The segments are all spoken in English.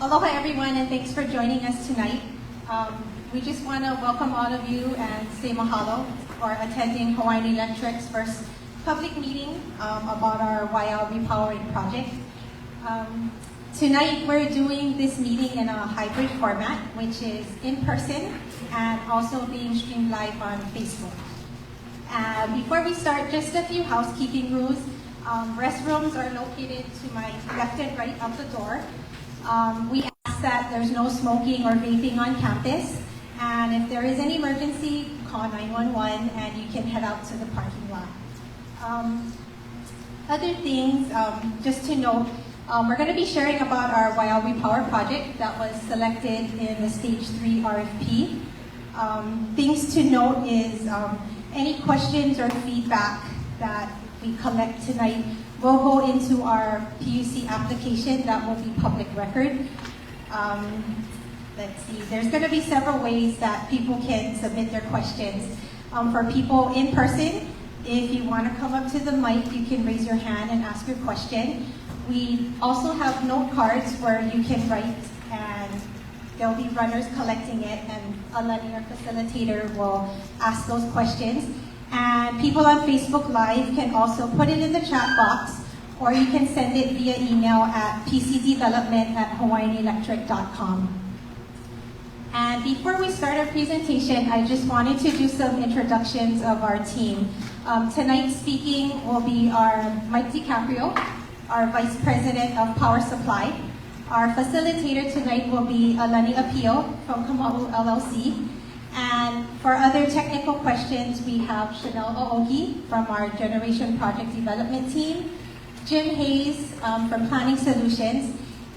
Aloha everyone, and thanks for joining us tonight. We just want to welcome all of you and say mahalo for attending Hawaiian Electric's first public meeting about our Waiau Repowering project. Tonight we're doing this meeting in a hybrid format, which is in person and also being streamed live on Facebook. Before we start, just a few housekeeping rules. Restrooms are located to my left and right of the door. We ask that there's no smoking or vaping on campus. And if there is any emergency, call 911 and you can head out to the parking lot. Other things, just to note, we're going to be sharing about our Waiau Repower project that was selected in the Stage 3 RFP. Things to note is any questions or feedback that we collect tonight will go into our PUC application that will be public record. Let's see, there's going to be several ways that people can submit their questions. For people in person, if you want to come up to the mic, you can raise your hand and ask your question. We also have note cards where you can write, and there'll be runners collecting it, and Alani, our facilitator, will ask those questions. And people on Facebook Live can also put it in the chat box, or you can send it via email at pcdevelopment@hawaiianelectric.com. And before we start our presentation, I just wanted to do some introductions of our team. Tonight speaking will be our Mike DiCaprio, our Vice President of Power Supply. Our facilitator tonight will be Alani Apio from Kama'u LLC. And for other technical questions, we have Chanel Ooki from our Generation Project Development team, Jim Hayes from Planning Solutions,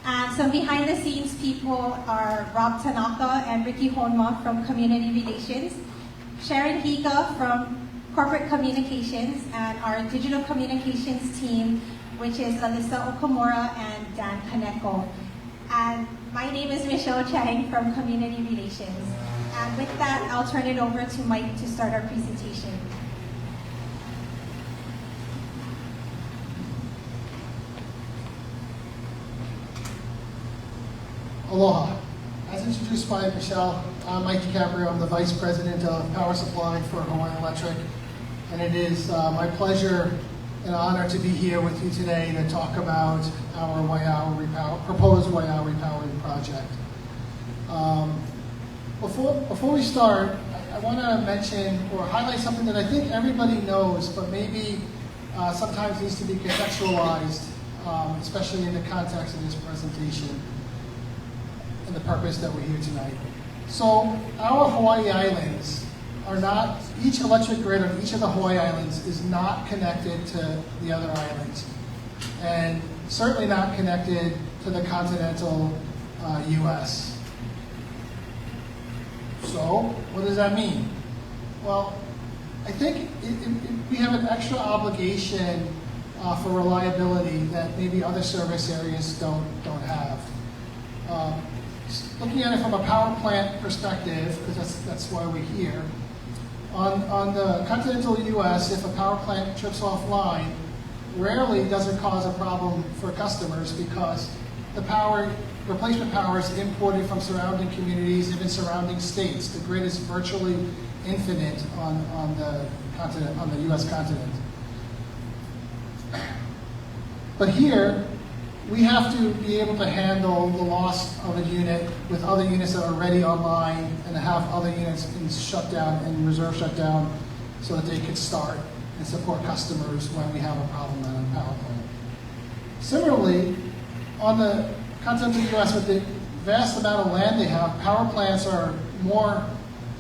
and some behind-the-scenes people are Rob Tanaka and Ricky Honma from Community Relations, Sharon Higa from Corporate Communications, and our Digital Communications team, which is Alyssa Okamura and Dan Kaneko. And my name is Michelle Chang from Community Relations. And with that, I'll turn it over to Mike to start our presentation. Aloha. As introduced by Michelle, I'm Mike DiCaprio. I'm the Vice President of Power Supply for Hawaiian Electric. And it is my pleasure and honor to be here with you today to talk about our proposed Waiau Repowering project. Before we start, I want to mention or highlight something that I think everybody knows, but maybe sometimes needs to be contextualized, especially in the context of this presentation and the purpose that we're here tonight. So our Hawaii Islands are not, each electric grid on each of the Hawaii Islands is not connected to the other islands, and certainly not connected to the continental US. So, what does that mean? Well, I think we have an extra obligation for reliability that maybe other service areas don't have. Looking at it from a power plant perspective, because that's why we're here, on the continental US, if a power plant trips offline, rarely does it cause a problem for customers because the replacement power is imported from surrounding communities, even surrounding states. The grid is virtually infinite on the US continent. But here, we have to be able to handle the loss of a unit with other units that are already online and have other units in shutdown and reserve shutdown so that they could start and support customers when we have a problem at a power plant. Similarly, on the continental US, with the vast amount of land they have, power plants are more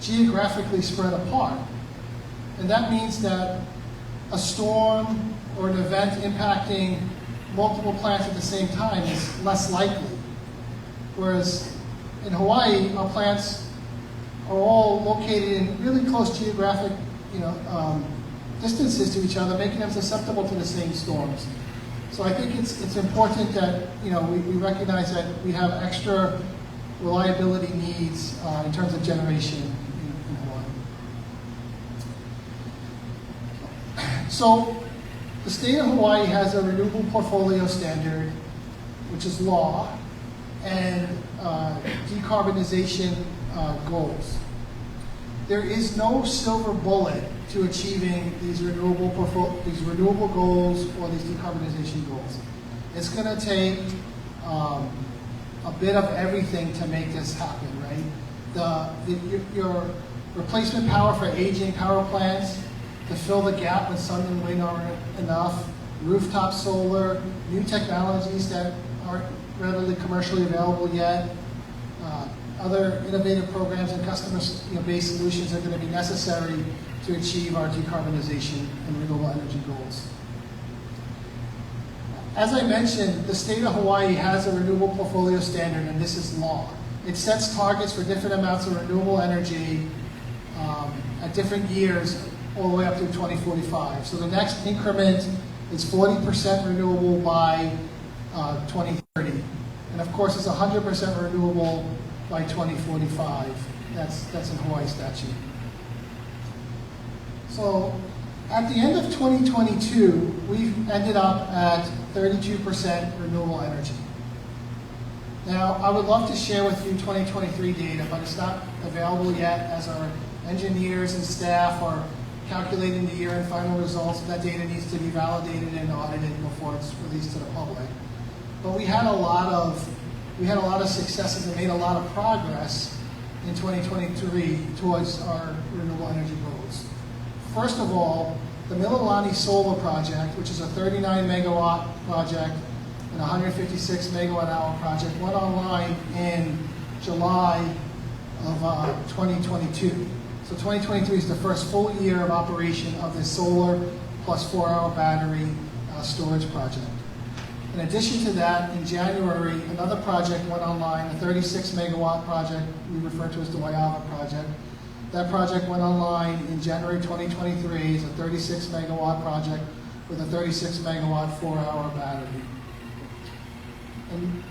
geographically spread apart. And that means that a storm or an event impacting multiple plants at the same time is less likely. Whereas in Hawaii, our plants are all located in really close geographic distances to each other, making them susceptible to the same storms. So I think it's important that we recognize that we have extra reliability needs in terms of generation in Hawaii. So the state of Hawaii has a renewable portfolio standard, which is law, and decarbonization goals. There is no silver bullet to achieving these renewable goals or these decarbonization goals. It's going to take a bit of everything to make this happen, right? Your replacement power for aging power plants to fill the gap when sun and wind aren't enough, rooftop solar, new technologies that aren't readily commercially available yet, other innovative programs and customer-based solutions are going to be necessary to achieve our decarbonization and renewable energy goals. As I mentioned, the state of Hawaii has a renewable portfolio standard, and this is law. It sets targets for different amounts of renewable energy at different years, all the way up to 2045. So the next increment is 40% renewable by 2030. And of course, it's 100% renewable by 2045. That's in Hawaii statute. So at the end of 2022, we've ended up at 32% renewable energy. Now, I would love to share with you 2023 data, but it's not available yet as our engineers and staff are calculating the year-end final results. That data needs to be validated and audited before it's released to the public. But we had a lot of successes and made a lot of progress in 2023 towards our renewable energy goals. First of all, the Mililani Solar Project, which is a 39 megawatt project and 156 megawatt hour project, went online in July of 2022. So 2023 is the first full year of operation of this solar plus 4-hour battery storage project. In addition to that, in January, another project went online, a 36 megawatt project we refer to as the Waiawa project. That project went online in January 2023. It's a 36 megawatt project with a 36 megawatt 4-hour battery. And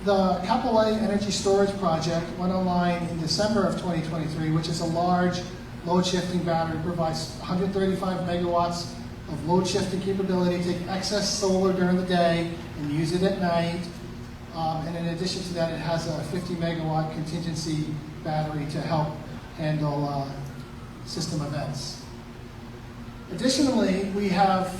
the Kapolei Energy Storage Project went online in December of 2023, which is a large load-shifting battery. It provides 135 megawatts of load-shifting capability, take excess solar during the day and use it at night. And in addition to that, it has a 50 megawatt contingency battery to help handle system events. Additionally, we have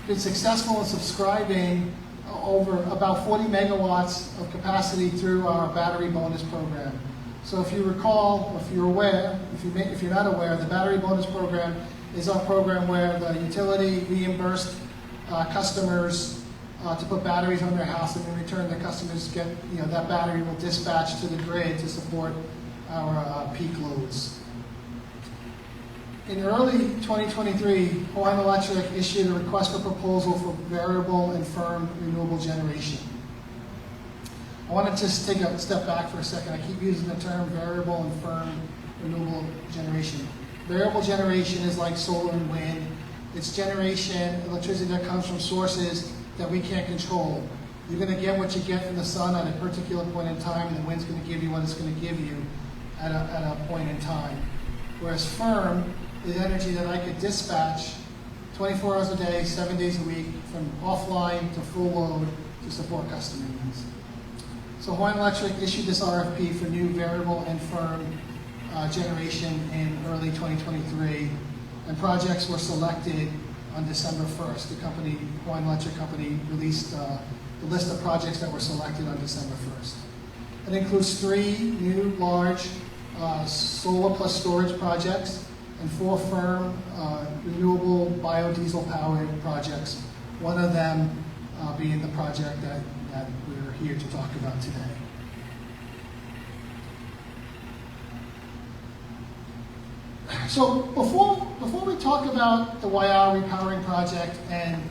been successful in subscribing over about 40 megawatts of capacity through our battery bonus program. So if you recall, if you're aware, if you're not aware, the battery bonus program is our program where the utility reimbursed customers to put batteries on their house, and in return the customers get, that battery will dispatch to the grid to support our peak loads. In early 2023, Hawaiian Electric issued a request for proposal for variable and firm renewable generation. I want to just take a step back for a second. I keep using the term variable and firm renewable generation. Variable generation is like solar and wind. It's generation, electricity that comes from sources that we can't control. You're going to get what you get from the sun at a particular point in time, and the wind's going to give you what it's going to give you at a point in time. Whereas firm is energy that I could dispatch 24 hours a day, 7 days a week, from offline to full load to support customer needs. So Hawaiian Electric issued this RFP for new variable and firm generation in early 2023, and projects were selected on December 1st. The company, Hawaiian Electric Company, released the list of projects that were selected on December 1st. It includes 3 new large solar plus storage projects and 4 firm renewable biodiesel-powered projects, one of them being the project that we're here to talk about today. So before we talk about the Waiawa Repowering Project and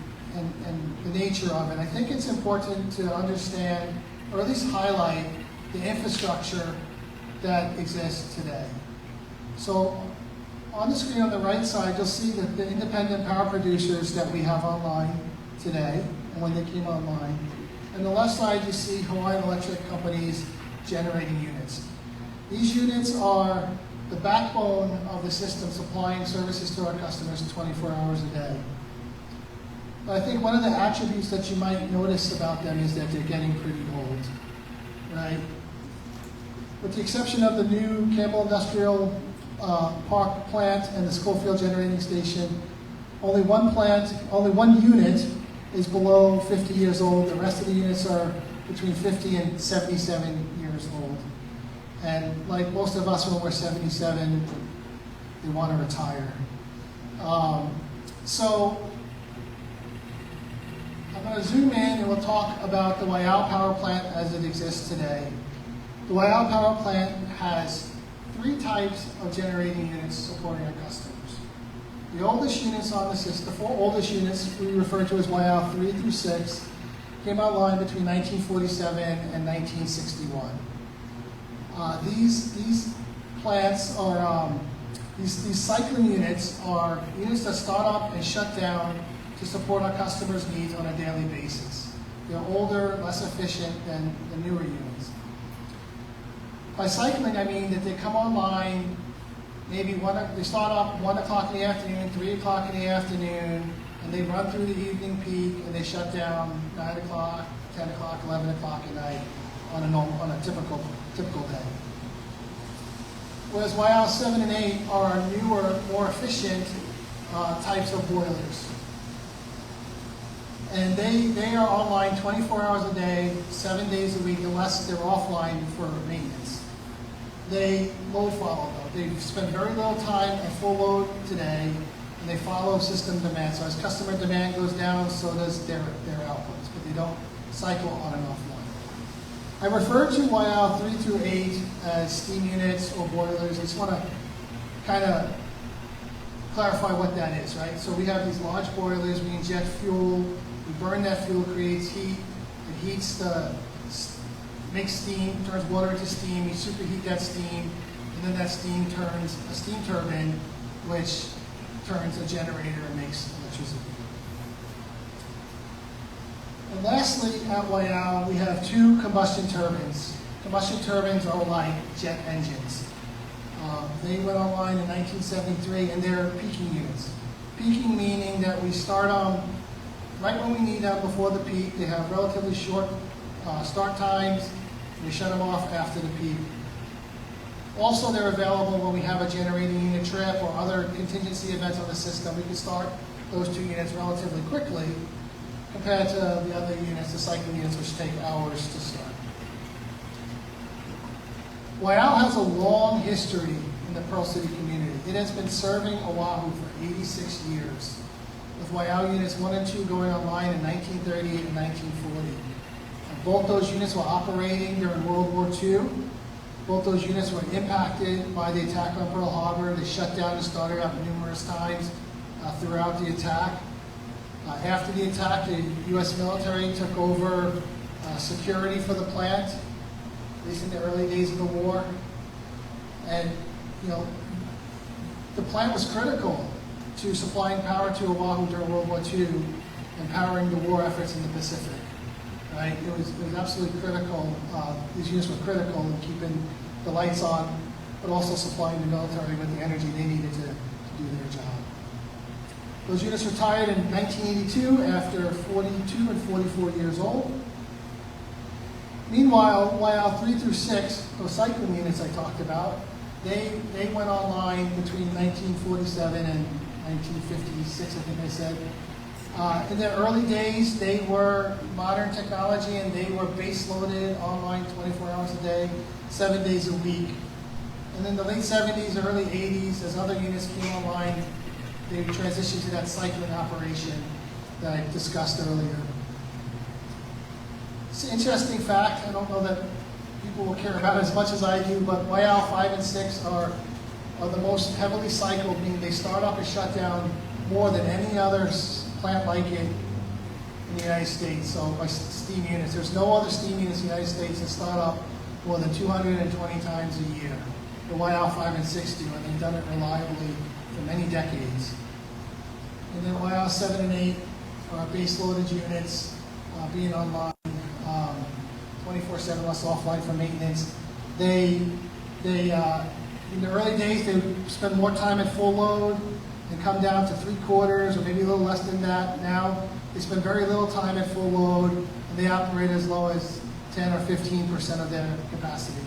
the nature of it, I think it's important to understand, or at least highlight, the infrastructure that exists today. So on the screen on the right side, you'll see that the independent power producers that we have online today and when they came online. On the left side, you see Hawaiian Electric Company's generating units. These units are the backbone of the system, supplying services to our customers 24 hours a day. But I think one of the attributes that you might notice about them is that they're getting pretty old. right? With the exception of the new Campbell Industrial Park plant and the Schofield Generating Station, only one unit is below 50 years old. The rest of the units are between 50 and 77 years old. And like most of us when we're 77, they want to retire. So I'm going to zoom in and we'll talk about the Waiau Power Plant as it exists today. The Waiau Power Plant has 3 types of generating units supporting our customers. The oldest units on the system, the 4 oldest units we refer to as Waiau 3 through 6, came online between 1947 and 1961. These plants are, these cycling units are units that start up and shut down to support our customers' needs on a daily basis. They're older, less efficient than the newer units. By cycling, I mean that they come online, maybe they start up 1 o'clock in the afternoon, 3 o'clock in the afternoon, and they run through the evening peak, and they shut down 9 o'clock, 10 o'clock, 11 o'clock at night on a typical day. Whereas Waiau 7 and 8 are newer, more efficient types of boilers. And they are online 24 hours a day, 7 days a week, unless they're offline for maintenance. They load follow though. They spend very little time at full load today, and they follow system demand. So as customer demand goes down, so does their outputs, but they don't cycle on and offline. I refer to Waiau 3 through 8 as steam units or boilers. I just want to kind of clarify what that is, right? So we have these large boilers, we inject fuel, we burn that fuel, creates heat, it heats makes steam, turns water into steam, we superheat that steam, and then that steam turns a steam turbine, which turns a generator and makes electricity. And lastly, at Waiau, we have 2 combustion turbines. Combustion turbines are like jet engines. They went online in 1973, and they're peaking units. Peaking meaning that we start them right when we need them before the peak. They have relatively short start times. We shut them off after the peak. Also, they're available when we have a generating unit trip or other contingency events on the system. We can start those 2 units relatively quickly compared to the other units, the cycling units, which take hours to start. Waiau has a long history in the Pearl City community. It has been serving Oahu for 86 years, with Waiau units 1 and 2 going online in 1938 and 1940. And both those units were operating during World War II. Both those units were impacted by the attack on Pearl Harbor. They shut down and started up numerous times throughout the attack. After the attack, the U.S. military took over security for the plant, at least in the early days of the war. And, the plant was critical to supplying power to Oahu during World War II and powering the war efforts in the Pacific. Right? It was absolutely critical. These units were critical in keeping the lights on, but also supplying the military with the energy they needed to do their job. Those units retired in 1982 after 42 and 44 years old. Meanwhile, Waiau 3 through 6, those cycling units I talked about, they went online between 1947 and 1956, I think I said. In their early days, they were modern technology and they were base loaded online 24 hours a day, 7 days a week. And in the late 70s, early 80s, as other units came online, they transitioned to that cycling operation that I discussed earlier. It's an interesting fact. I don't know that people will care about it as much as I do, but Waiau 5 and 6 are the most heavily cycled, meaning they start up and shut down more than any other plant like it in the United States. So by steam units, there's no other steam units in the United States that start up more than 220 times a year. The Waiau 5 and 6 do, and they've done it reliably for many decades. And then Waiau 7 and 8 are base-loaded units being online 24/7, less offline for maintenance. In the early days, they would spend more time at full load and come down to 3/4 or maybe a little less than that. Now, they spend very little time at full load, and they operate as low as 10 or 15% of their capacity.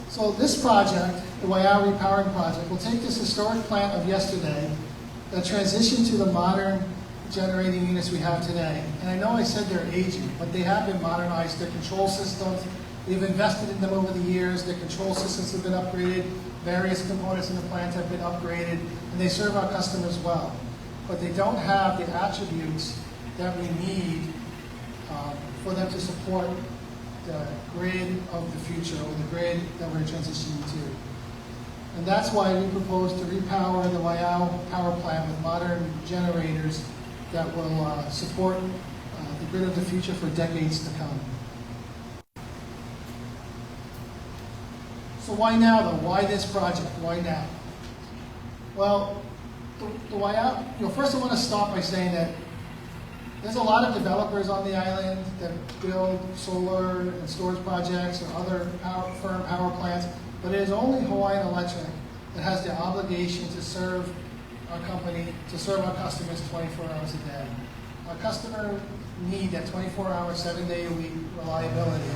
So this project, the Waiau Repowering Project, will take this historic plant of yesterday that transitioned to the modern generating units we have today. And I know I said they're aging, but they have been modernized. Their control systems, we've invested in them over the years. Their control systems have been upgraded. Various components in the plant have been upgraded, and they serve our customers well. But they don't have the attributes that we need for them to support the grid of the future, or the grid that we're transitioning to. And that's why we propose to repower the Waiau power plant with modern generators that will support the grid of the future for decades to come. So why now, though? Why this project? Why now? Well, the Waiau, first I want to start by saying that there's a lot of developers on the island that build solar and storage projects or other firm power plants, but it is only Hawaiian Electric that has the obligation to serve our company, to serve our customers 24 hours a day. Our customers need that 24-hour, 7-day-a-week reliability,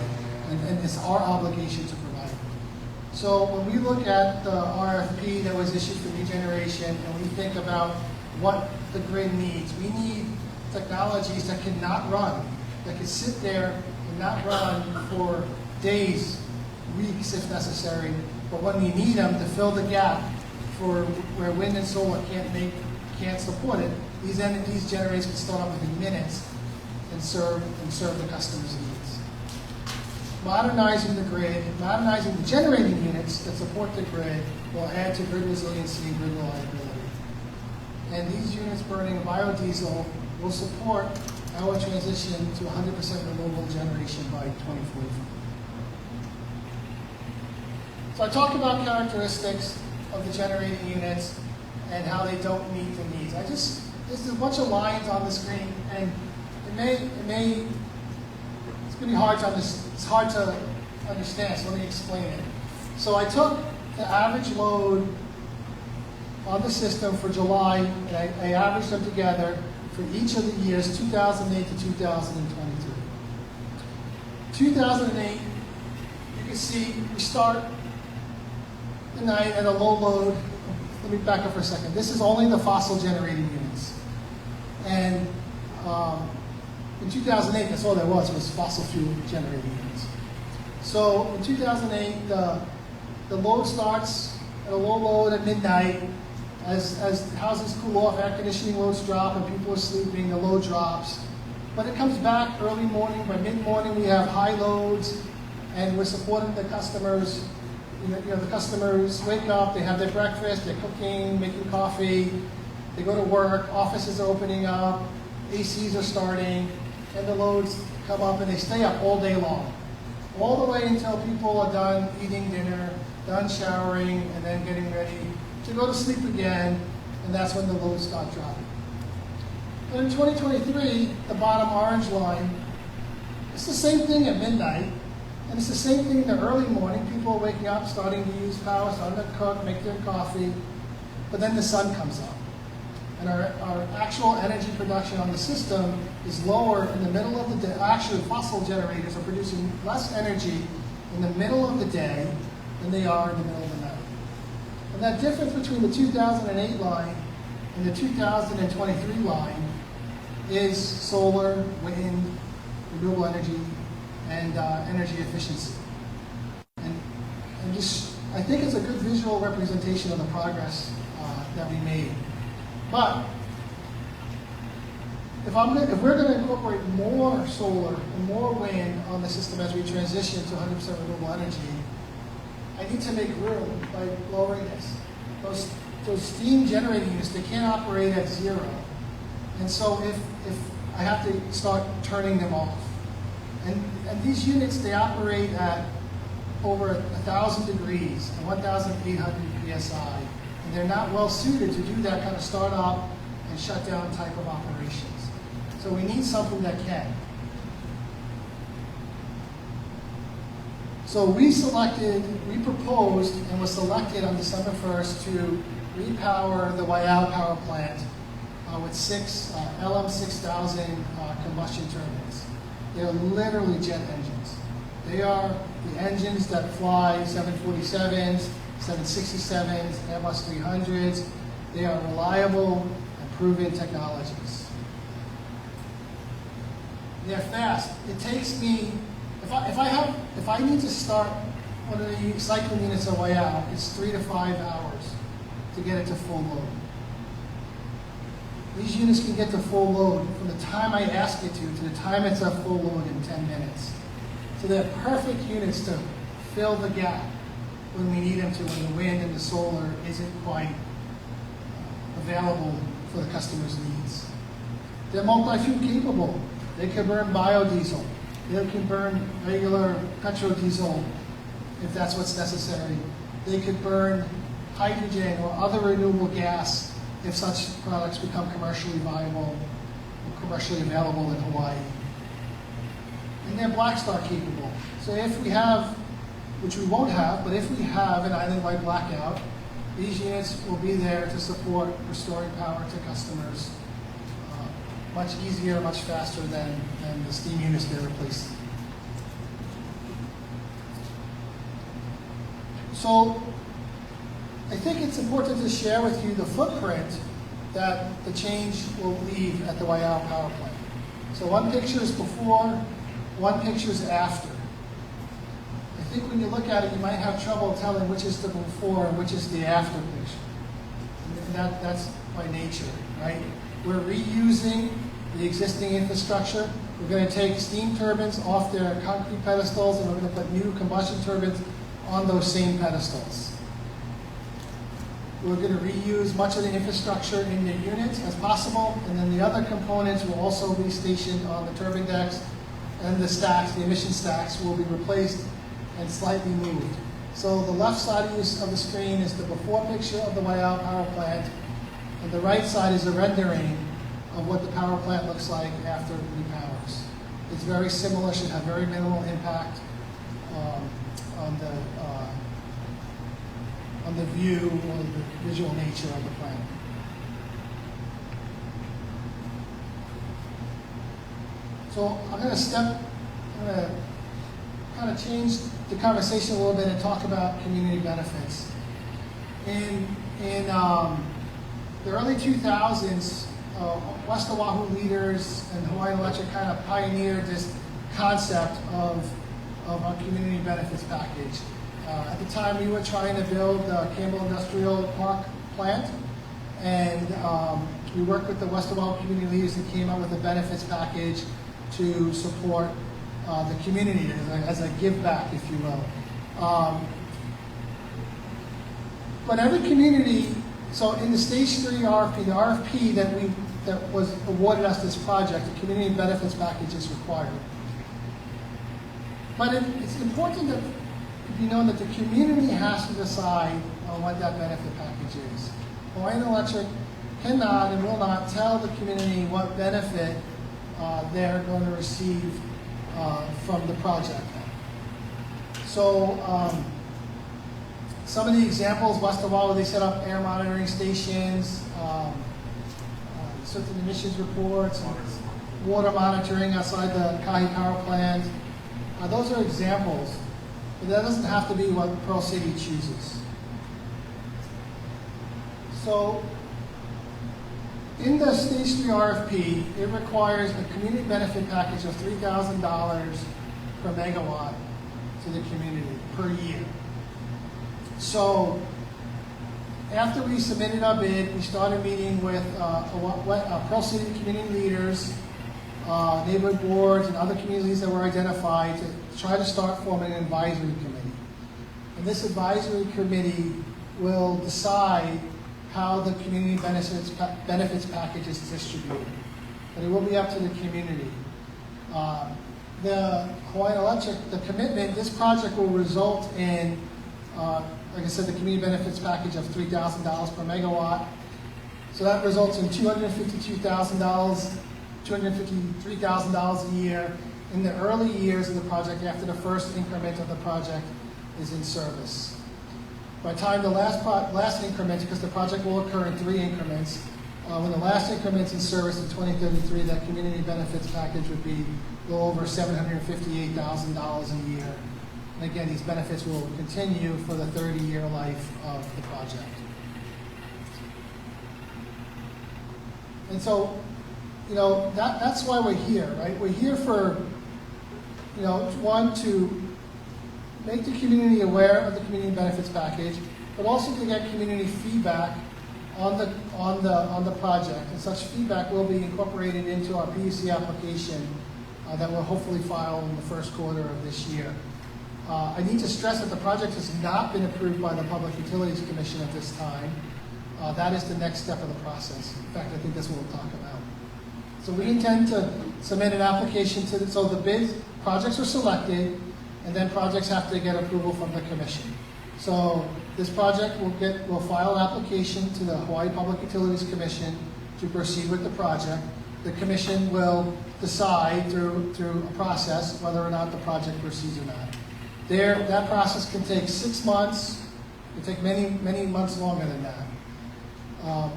and it's our obligation to provide it. So when we look at the RFP that was issued for new generation, and we think about what the grid needs, we need technologies that cannot run, that can sit there and not run for days, weeks if necessary, but when we need them to fill the gap for where wind and solar can't support it, these generators can start up within minutes and serve the customers' needs. Modernizing the grid, modernizing the generating units that support the grid will add to grid resiliency and grid reliability. And these units burning biodiesel will support our transition to 100% renewable generation by 2045. So I talked about characteristics of the generating units and how they don't meet the needs. There's a bunch of lines on the screen, and it's going to be hard to understand, so let me explain it. So I took the average load on the system for July, and I averaged them together for each of the years, 2008 to 2022. 2008, you can see we start the night at a low load. Let me back up for a second. This is only the fossil generating units. And in 2008, that's all there was fossil fuel generating units. So in 2008, the load starts at a low load at midnight. As houses cool off, air conditioning loads drop, and people are sleeping, the load drops. But it comes back early morning. By mid-morning, we have high loads, and we're supporting the customers. The customers wake up, they have their breakfast, they're cooking, making coffee, they go to work, offices are opening up, ACs are starting, and the loads come up, and they stay up all day long. All the way until people are done eating dinner, done showering, and then getting ready to go to sleep again, and that's when the loads start dropping. But in 2023, the bottom orange line, it's the same thing at midnight, and it's the same thing in the early morning. People are waking up, starting to use power, starting to cook, make their coffee, but then the sun comes up. And our actual energy production on the system is lower in the middle of the day. Actually, fossil generators are producing less energy in the middle of the day than they are in the middle of the night. And that difference between the 2008 line and the 2023 line is solar, wind, renewable energy, and energy efficiency. And I think it's a good visual representation of the progress that we made. But if we're going to incorporate more solar and more wind on the system as we transition to 100% renewable energy, I need to make room by lowering this. Those steam generating units, they can't operate at zero. And so if I have to start turning them off. And these units, they operate at over 1,000 degrees and 1,800 psi. And they're not well suited to do that kind of start up and shut down type of operations. So we need something that can. So we proposed, and was selected on December 1st to repower the Waiau power plant with 6 LM6000 combustion turbines. They're literally jet engines. They are the engines that fly 747s, 767s, Airbus 300s. They are reliable and proven technologies. They're fast. It takes me, if I need to start one of the cycling units away out, it's 3 to 5 hours to get it to full load. These units can get to full load from the time I ask it to the time it's at full load in 10 minutes. So they're perfect units to fill the gap when we need them to, when the wind and the solar isn't quite available for the customer's needs. They're multi-fuel capable. They can burn biodiesel. They can burn regular petrol diesel if that's what's necessary. They could burn hydrogen or other renewable gas if such products become commercially viable or commercially available in Hawaii. And they're Blackstar capable. So if we have, which we won't have, but if we have an island-wide blackout, these units will be there to support restoring power to customers much easier, much faster than the steam units they're replacing. So I think it's important to share with you the footprint that the change will leave at the Waiau Power Plant. So one picture is before, one picture is after. I think when you look at it, you might have trouble telling which is the before and which is the after picture. And that's by nature, right? We're reusing the existing infrastructure. We're going to take steam turbines off their concrete pedestals and we're going to put new combustion turbines on those same pedestals. We're going to reuse much of the infrastructure in the units as possible, and then the other components will also be stationed on the turbine decks, and the stacks, the emission stacks, will be replaced and slightly moved. So the left side of the screen is the before picture of the Waiau Power Plant, and the right side is a rendering of what the power plant looks like after it repowers. It's very similar, should have very minimal impact on the view or the visual nature of the plant. So I'm going to kind of change the conversation a little bit and talk about community benefits. In the early 2000s, West Oahu leaders and Hawaiian Electric kind of pioneered this concept of our community benefits package. At the time, we were trying to build the Campbell Industrial Park plant, and we worked with the West Oahu community leaders and came up with a benefits package to support the community as a give back, if you will. But every community, so in the Stage 3 RFP, the RFP that was awarded us this project, the community benefits package is required. But it's important that you know that the community has to decide on what that benefit package is. Hawaiian Electric cannot and will not tell the community what benefit they're going to receive from the project. So some of the examples, West Oahu, they set up air monitoring stations, certain emissions reports, water monitoring outside the Kahi power plant. Those are examples, but that doesn't have to be what Pearl City chooses. So in the Stage 3 RFP, it requires a community benefit package of $3,000 per megawatt to the community per year. So after we submitted our bid, we started meeting with Pearl City community leaders, neighborhood boards, and other communities that were identified to try to start forming an advisory committee. And this advisory committee will decide how the community benefits package is distributed. But it will be up to the community. The Hawaiian Electric, the commitment, this project will result in, like I said, the community benefits package of $3,000 per megawatt. So that results in $253,000 a year in the early years of the project after the first increment of the project is in service. By the time the last increment, because the project will occur in 3 increments, When the last increment's in service in 2033, that community benefits package would be a little over $758,000 a year. And again, these benefits will continue for the 30-year life of the project. And so, you know, that's why we're here, right? We're here for, you know, one, to make the community aware of the community benefits package, but also to get community feedback on the project. And such feedback will be incorporated into our PUC application that will hopefully file in the first quarter of this year. I need to stress that the project has not been approved by the Public Utilities Commission at this time. That is the next step of the process. In fact, I think that's what we'll talk about. So we intend to submit an application to so the projects are selected, and then projects have to get approval from the commission. So this project will file an application to the Hawaii Public Utilities Commission to proceed with the project. The commission will decide through a process whether or not the project proceeds or not. That process can take 6 months. It can take many months longer than that.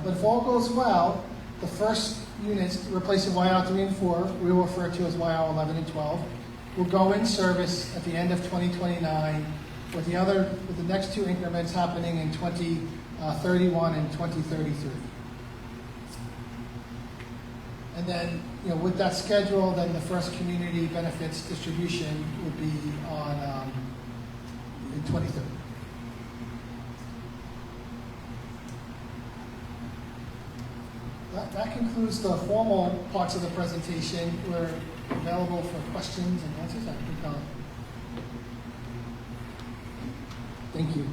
But if all goes well, the first units replacing YL 3 and 4, we will refer to as YL 11 and 12, will go in service at the end of 2029, with the next 2 increments happening in 2031 and 2033. And then, you know, with that schedule, then the first community benefits distribution would be on in 2030. That concludes the formal parts of the presentation. We're available for questions and answers. Thank you.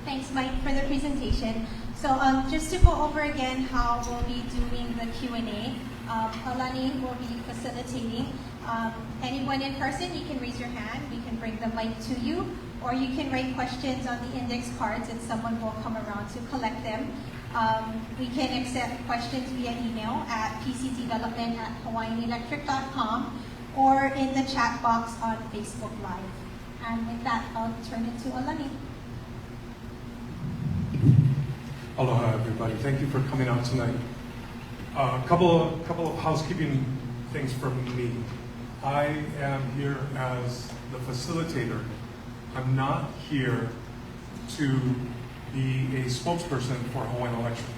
Thanks, Mike, for the presentation. So just to go over again how we'll be doing the Q&A, Alani will be facilitating. Anyone in person, you can raise your hand. We can bring the mic to you, or you can write questions on the index cards and someone will come around to collect them. We can accept questions via email at pcdevelopment@hawaiianelectric.com or in the chat box on Facebook Live. And with that, I'll turn it to Alani. Aloha, everybody. Thank you for coming out tonight. A couple of housekeeping things from me. I am here as the facilitator. I'm not here to be a spokesperson for Hawaiian Electric,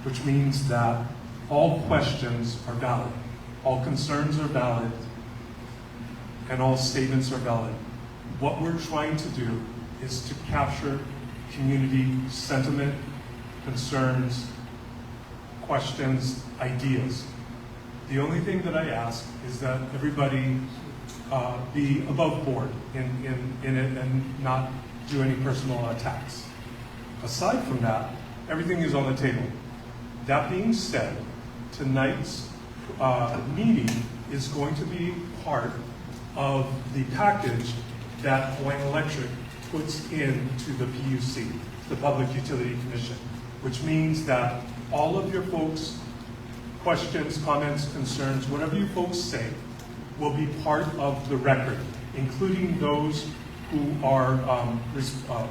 which means that all questions are valid, all concerns are valid, and all statements are valid. What we're trying to do is to capture community sentiment, concerns, questions, ideas. The only thing that I ask is that everybody be above board in it and not do any personal attacks. Aside from that, everything is on the table. That being said, tonight's meeting is going to be part of the package that Hawaiian Electric puts into the PUC, the Public Utility Commission, which means that all of your folks' questions, comments, concerns, whatever you folks say, will be part of the record, including those who are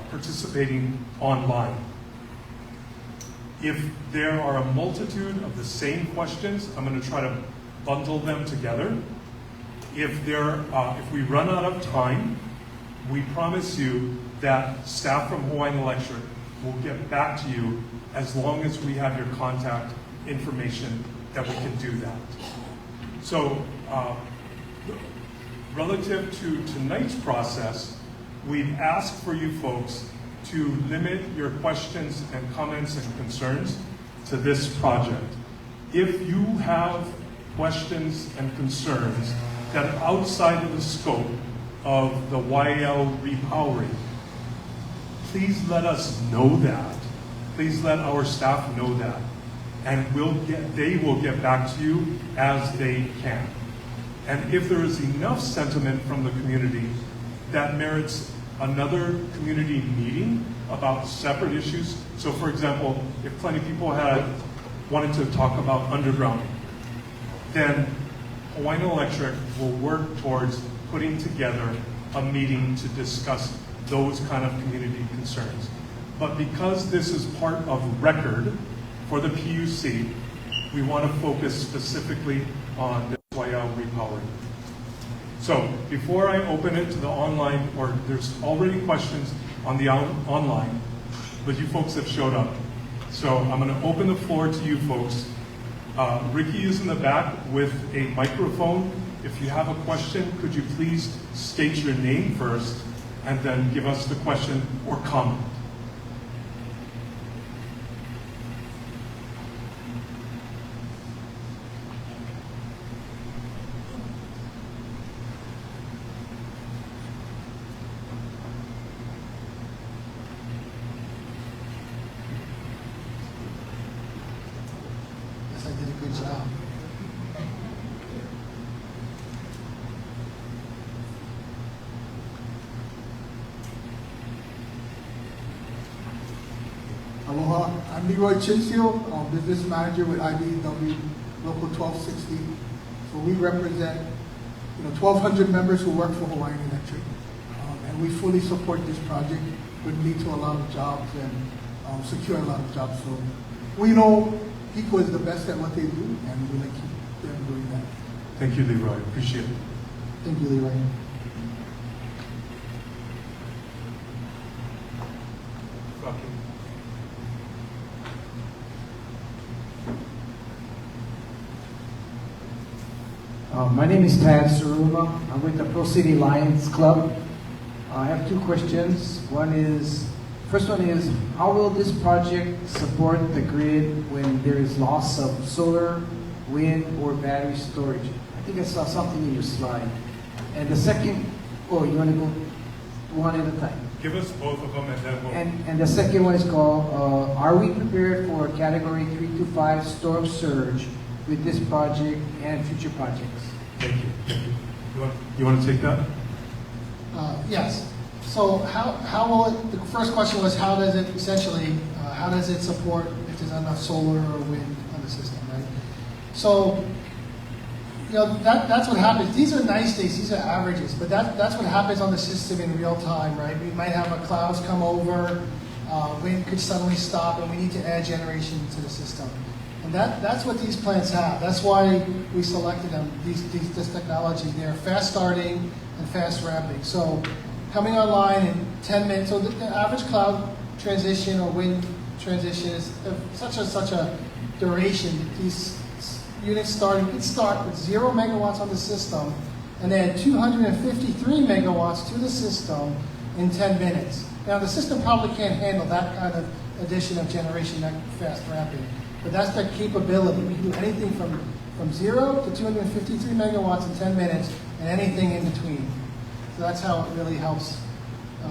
participating online. If there are a multitude of the same questions, I'm going to try to bundle them together. If we run out of time, we promise you that staff from Hawaiian Electric will get back to you as long as we have your contact information that we can do that. So, relative to tonight's process, we've asked for you folks to limit your questions and comments and concerns to this project. If you have questions and concerns that are outside of the scope of the YL repowering, please let us know that. Please let our staff know that. And they will get back to you as they can. And if there is enough sentiment from the community that merits another community meeting about separate issues, so for example, if plenty of people wanted to talk about undergrounding, then Hawaiian Electric will work towards putting together a meeting to discuss those kind of community concerns. But because this is part of record for the PUC, we want to focus specifically on the Wayao repowering. So before I open it to the online, or there's already questions on the online, but you folks have showed up. So I'm going to open the floor to you folks. Ricky is in the back with a microphone. If you have a question, could you please state your name first and then give us the question or comment. Yes, I did a good job. Aloha, I'm Leroy Chincio, business manager with IBEW Local 1260. So we represent 1,200 members who work for Hawaiian Electric. And we fully support this project. Would lead to a lot of jobs and secure a lot of jobs. So we know people is the best at what they do, and we like to keep them doing that. Thank you, Leroy. Appreciate it. Thank you, Leroy. Rocky. My name is Tad Suruma. I'm with the Pro City Lions Club. I have two questions. First one is, how will this project support the grid when there is loss of solar, wind, or battery storage? I think I saw something in your slide. And the second, you want to go one at a time? Give us both of them and then we'll... And the second one is called, are we prepared for a Category 3 to 5 storm surge with this project and future projects? Thank you. Thank you. You want to take that? Yes. So how will it, the first question was how does it essentially, how does it support if there's not enough solar or wind on the system, right? So, that's what happens. These are nice days, these are averages, but that's what happens on the system in real time, right? We might have a clouds come over, wind could suddenly stop, and we need to add generation to the system. And that's what these plants have. That's why we selected them, this technology. They're fast starting and fast ramping. So coming online in 10 minutes, so the average cloud transition or wind transition is such a duration. These units can start with 0 megawatts on the system and add 253 megawatts to the system in 10 minutes. Now the system probably can't handle that kind of addition of generation that fast ramping. But that's their capability. We can do anything from 0 to 253 megawatts in 10 minutes and anything in between. So that's how it really helps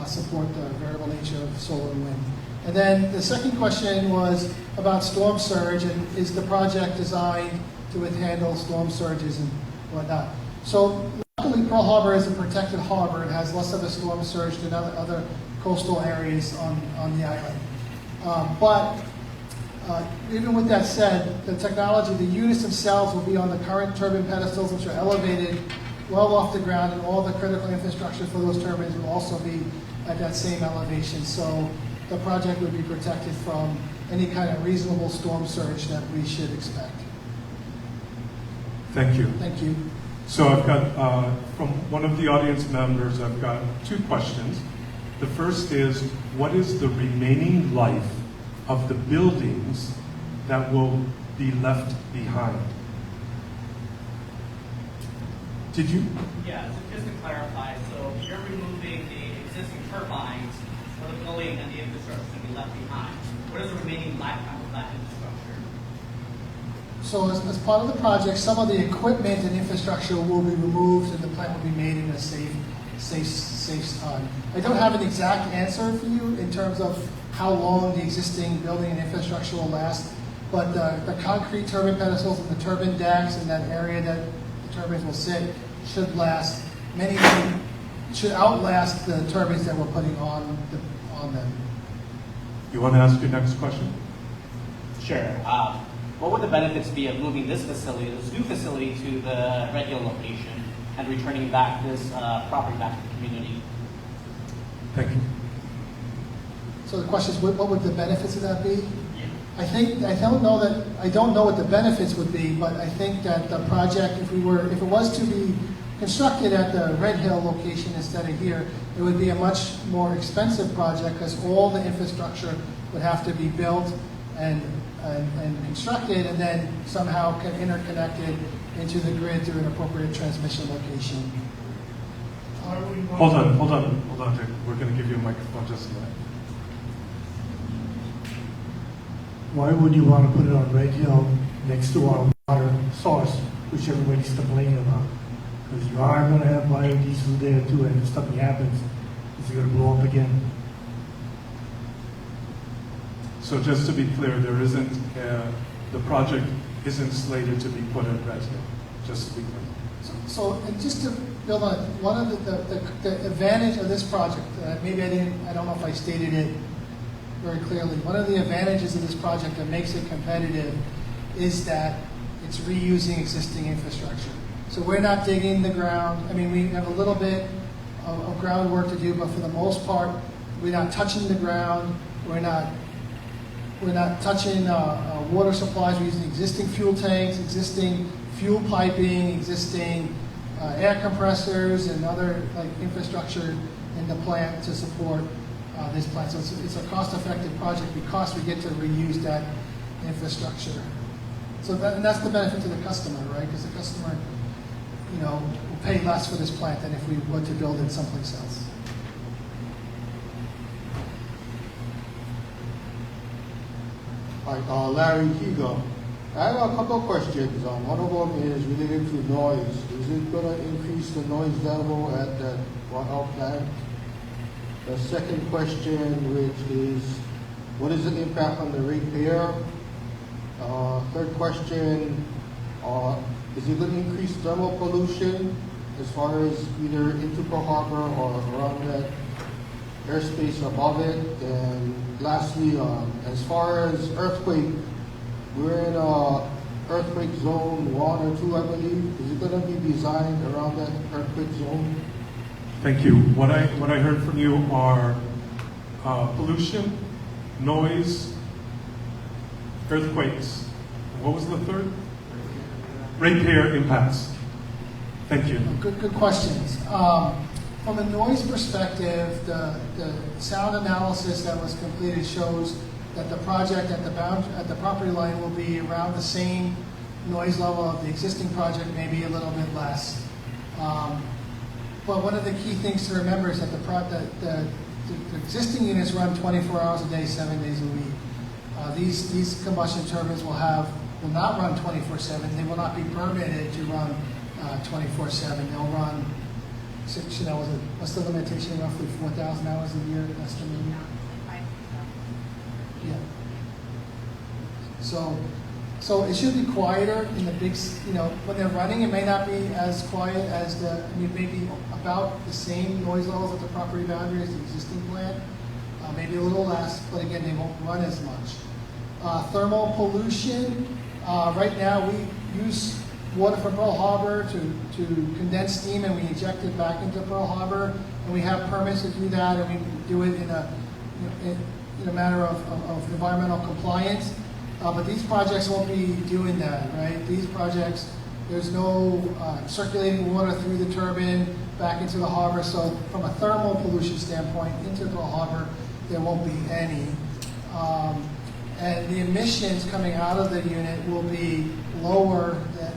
support the variable nature of solar and wind. And then the second question was about storm surge, and is the project designed to handle storm surges and whatnot. So luckily Pearl Harbor is a protected harbor. It has less of a storm surge than other coastal areas on the island. But even with that said, the technology, the units themselves will be on the current turbine pedestals, which are elevated well off the ground, and all the critical infrastructure for those turbines will also be at that same elevation. So the project would be protected from any kind of reasonable storm surge that we should expect. Thank you. Thank you. So I've got, from one of the audience members, I've got two questions. The first is, what is the remaining life of the buildings that will be left behind? Did you? Yeah, so just to clarify, so you're removing the existing turbines for the building and the infrastructure to be left behind. What is the remaining lifetime of that infrastructure? So as part of the project, some of the equipment and infrastructure will be removed and the plant will be made in a safe time. I don't have an exact answer for you in terms of how long the existing building and infrastructure will last, but the concrete turbine pedestals and the turbine decks and that area that the turbines will sit should last should outlast the turbines that we're putting on them. You want to ask your next question? Sure. What would the benefits be of moving this new facility to the regular location and returning back this property back to the community? Thank you. So the question is, what would the benefits of that be? I don't know what the benefits would be, but I think that the project, if it was to be constructed at the Red Hill location instead of here, it would be a much more expensive project because all the infrastructure would have to be built and constructed and then somehow interconnected into the grid through an appropriate transmission location. Hold on, Dick. We're going to give you a microphone just a minute. Why would you want to put it on Red Hill next to our water source, which everybody's complaining about? Because you are going to have biodiesel there too, and if something happens, is it going to blow up again? So just to be clear, the project isn't slated to be put at Red Hill, just to be clear. So and just to build on it, one of the advantage of this project, maybe I don't know if I stated it very clearly. One of the advantages of this project that makes it competitive is that it's reusing existing infrastructure. So we're not digging the ground. I mean, we have a little bit of groundwork to do, but for the most part, we're not touching the ground. We're not touching water supplies. We're using existing fuel tanks, existing fuel piping, existing air compressors, and other infrastructure in the plant to support this plant. So it's a cost-effective project because we get to reuse that infrastructure. So that's the benefit to the customer, right? Because the customer, will pay less for this plant than if we were to build it someplace else. Hi, Larry Higa. I have a couple of questions. One of them is related to noise. Is it going to increase the noise level at that one-out plant? The second question, which is, what is the impact on the ratepayer? Third question, is it going to increase thermal pollution as far as either into Pearl Harbor or around that airspace above it? And lastly, as far as earthquake, we're in earthquake zone 1 or 2, I believe. Is it going to be designed around that earthquake zone? Thank you. What I heard from you are pollution, noise, earthquakes. What was the third? Ratepayer impacts. Thank you. Good questions. From a noise perspective, the sound analysis that was completed shows that the project at the property line will be around the same noise level of the existing project, maybe a little bit less. But one of the key things to remember is that the existing units run 24 hours a day, 7 days a week. These combustion turbines will not run 24/7. They will not be permitted to run 24/7. They'll run what's the limitation? Roughly 4,000 hours a year, estimated. Yeah. So it should be quieter in the big, when they're running, it may not be as quiet as maybe about the same noise levels at the property boundary as the existing plant, maybe a little less, but again, they won't run as much. Thermal pollution, right now we use water from Pearl Harbor to condense steam and we inject it back into Pearl Harbor, and we have permits to do that, and we do it in a matter of environmental compliance. But these projects won't be doing that, right? These projects, there's no circulating water through the turbine back into the harbor. So from a thermal pollution standpoint, into Pearl Harbor, there won't be any. And the emissions coming out of the unit will be lower than,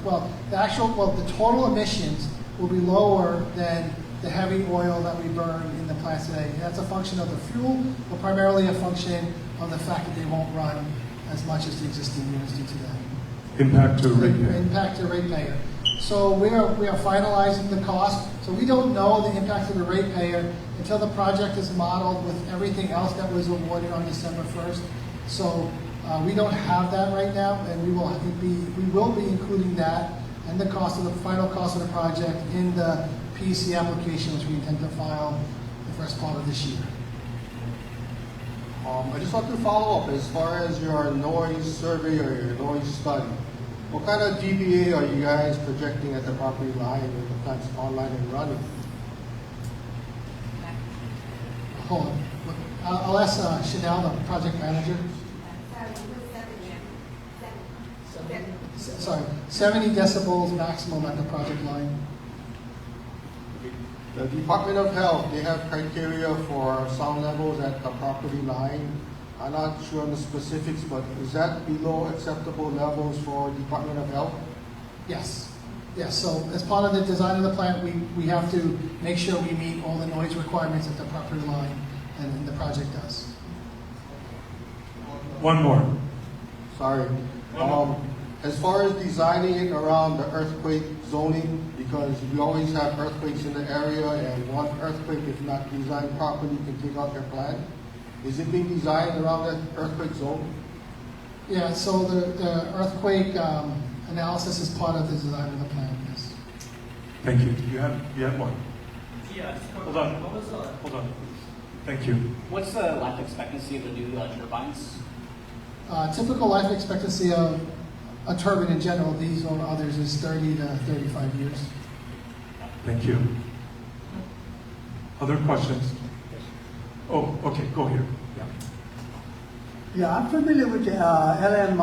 the total emissions will be lower than the heavy oil that we burn in the plant today. That's a function of the fuel, but primarily a function of the fact that they won't run as much as the existing units do today. Impact to ratepayer. Impact to ratepayer. So we are finalizing the cost. So we don't know the impact of the ratepayer until the project is modeled with everything else that was awarded on December 1st. So we don't have that right now, and we will be including that and the final cost of the project in the PUC application, which we intend to file the first part of this year. I just want to follow up as far as your noise survey or your noise study. What kind of dBA are you guys projecting at the property line when the plant's online and running? Hold on. I'll ask Chanel, the project manager. Sorry, 70 decibels maximum at the project line. The Department of Health, they have criteria for sound levels at the property line. I'm not sure on the specifics, but is that below acceptable levels for Department of Health? Yes. Yes, so as part of the design of the plant, we have to make sure we meet all the noise requirements at the property line, and the project does. One more. Sorry. As far as designing it around the earthquake zoning, because we always have earthquakes in the area, and one earthquake, if not designed properly, can take out your plan. Is it being designed around that earthquake zone? Yeah, so the earthquake analysis is part of the design of the plan, yes. Thank you. You had one. Yeah, just a quick Hold on. question. What was the, Hold on. Thank you. what's the life expectancy of the new turbines? Typical life expectancy of a turbine in general, these or others, is 30 to 35 years. Thank you. Other questions? Oh, okay, go here. Yeah. Yeah, I'm familiar with the LM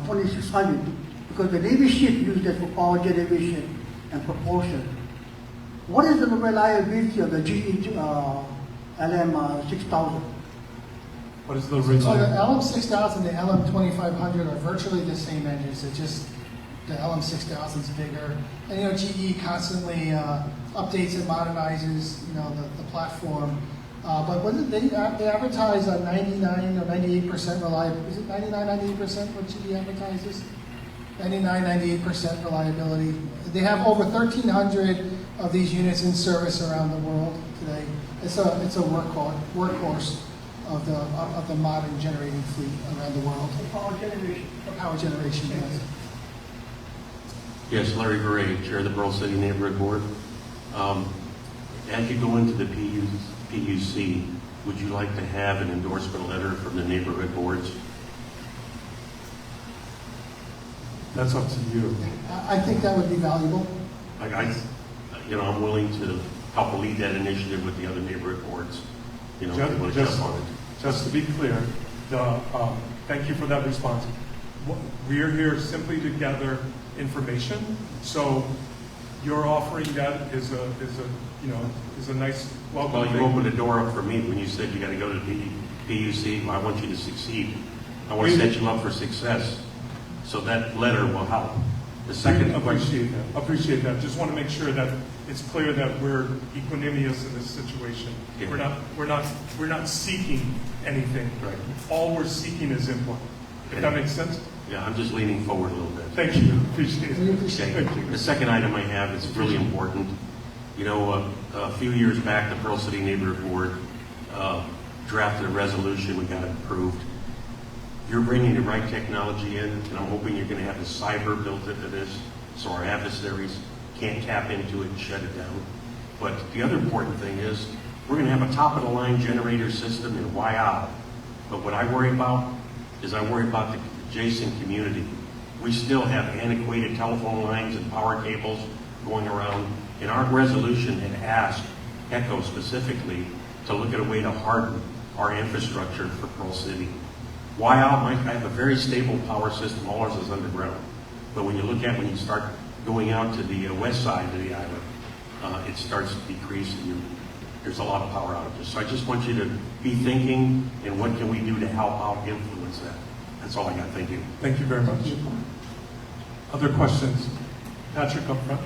2600 because the Navy ship used it for power generation and propulsion. What is the reliability of the GE LM 6000? What is the So the result? LM6000 and the LM2500 are virtually the same engines. It's just the LM6000 is bigger. And GE constantly updates and modernizes the platform. But what did they advertise on 99 or 98% reliability? Is it 99, 98% what GE advertises? 99, 98% reliability. They have over 1,300 of these units in service around the world today. It's a workhorse of the modern generating fleet around the world. Power generation. For power generation, yes. Yes, Larry Gray, Chair of the Pearl City Neighborhood Board. As you go into the PUC, would you like to have an endorsement letter from the neighborhood boards? That's up to you. I think that would be valuable. I'm willing to help lead that initiative with the other neighborhood boards. If you want to jump on it. Just to be clear, thank you for that response. We're here simply to gather information. So you're offering that is a nice welcome. Well, you opened the door up for me when you said you got to go to the PUC. I want you to succeed. I want to set you up for success. So that letter will help. The second question. Appreciate that. Just want to make sure that it's clear that we're equanimous in this situation. Yeah. We're not seeking anything. Right. All we're seeking is input. If that makes sense? Yeah, I'm just leaning forward a little bit. Thank you. Appreciate We it. appreciate Okay. it. Thank you. The second item I have is really important. A few years back, the Pearl City Neighborhood Board drafted a resolution. We got it approved. You're bringing the right technology in, and I'm hoping you're going to have the cyber built into this, so our adversaries can't tap into it and shut it down. But the other important thing is we're going to have a top-of-the-line generator system in Waiau. But what I worry about is I worry about the adjacent community. We still have antiquated telephone lines and power cables going around, and our resolution had asked ECHO specifically to look at a way to harden our infrastructure for Pearl City. Waiau might have a very stable power system, all ours is underground. But when you start going out to the west side of the island, it starts to decrease and there's a lot of power outages. So I just want you to be thinking, and what can we do to help out influence that? That's all I got. Thank you. Thank you very much. Other questions? Patrick up front.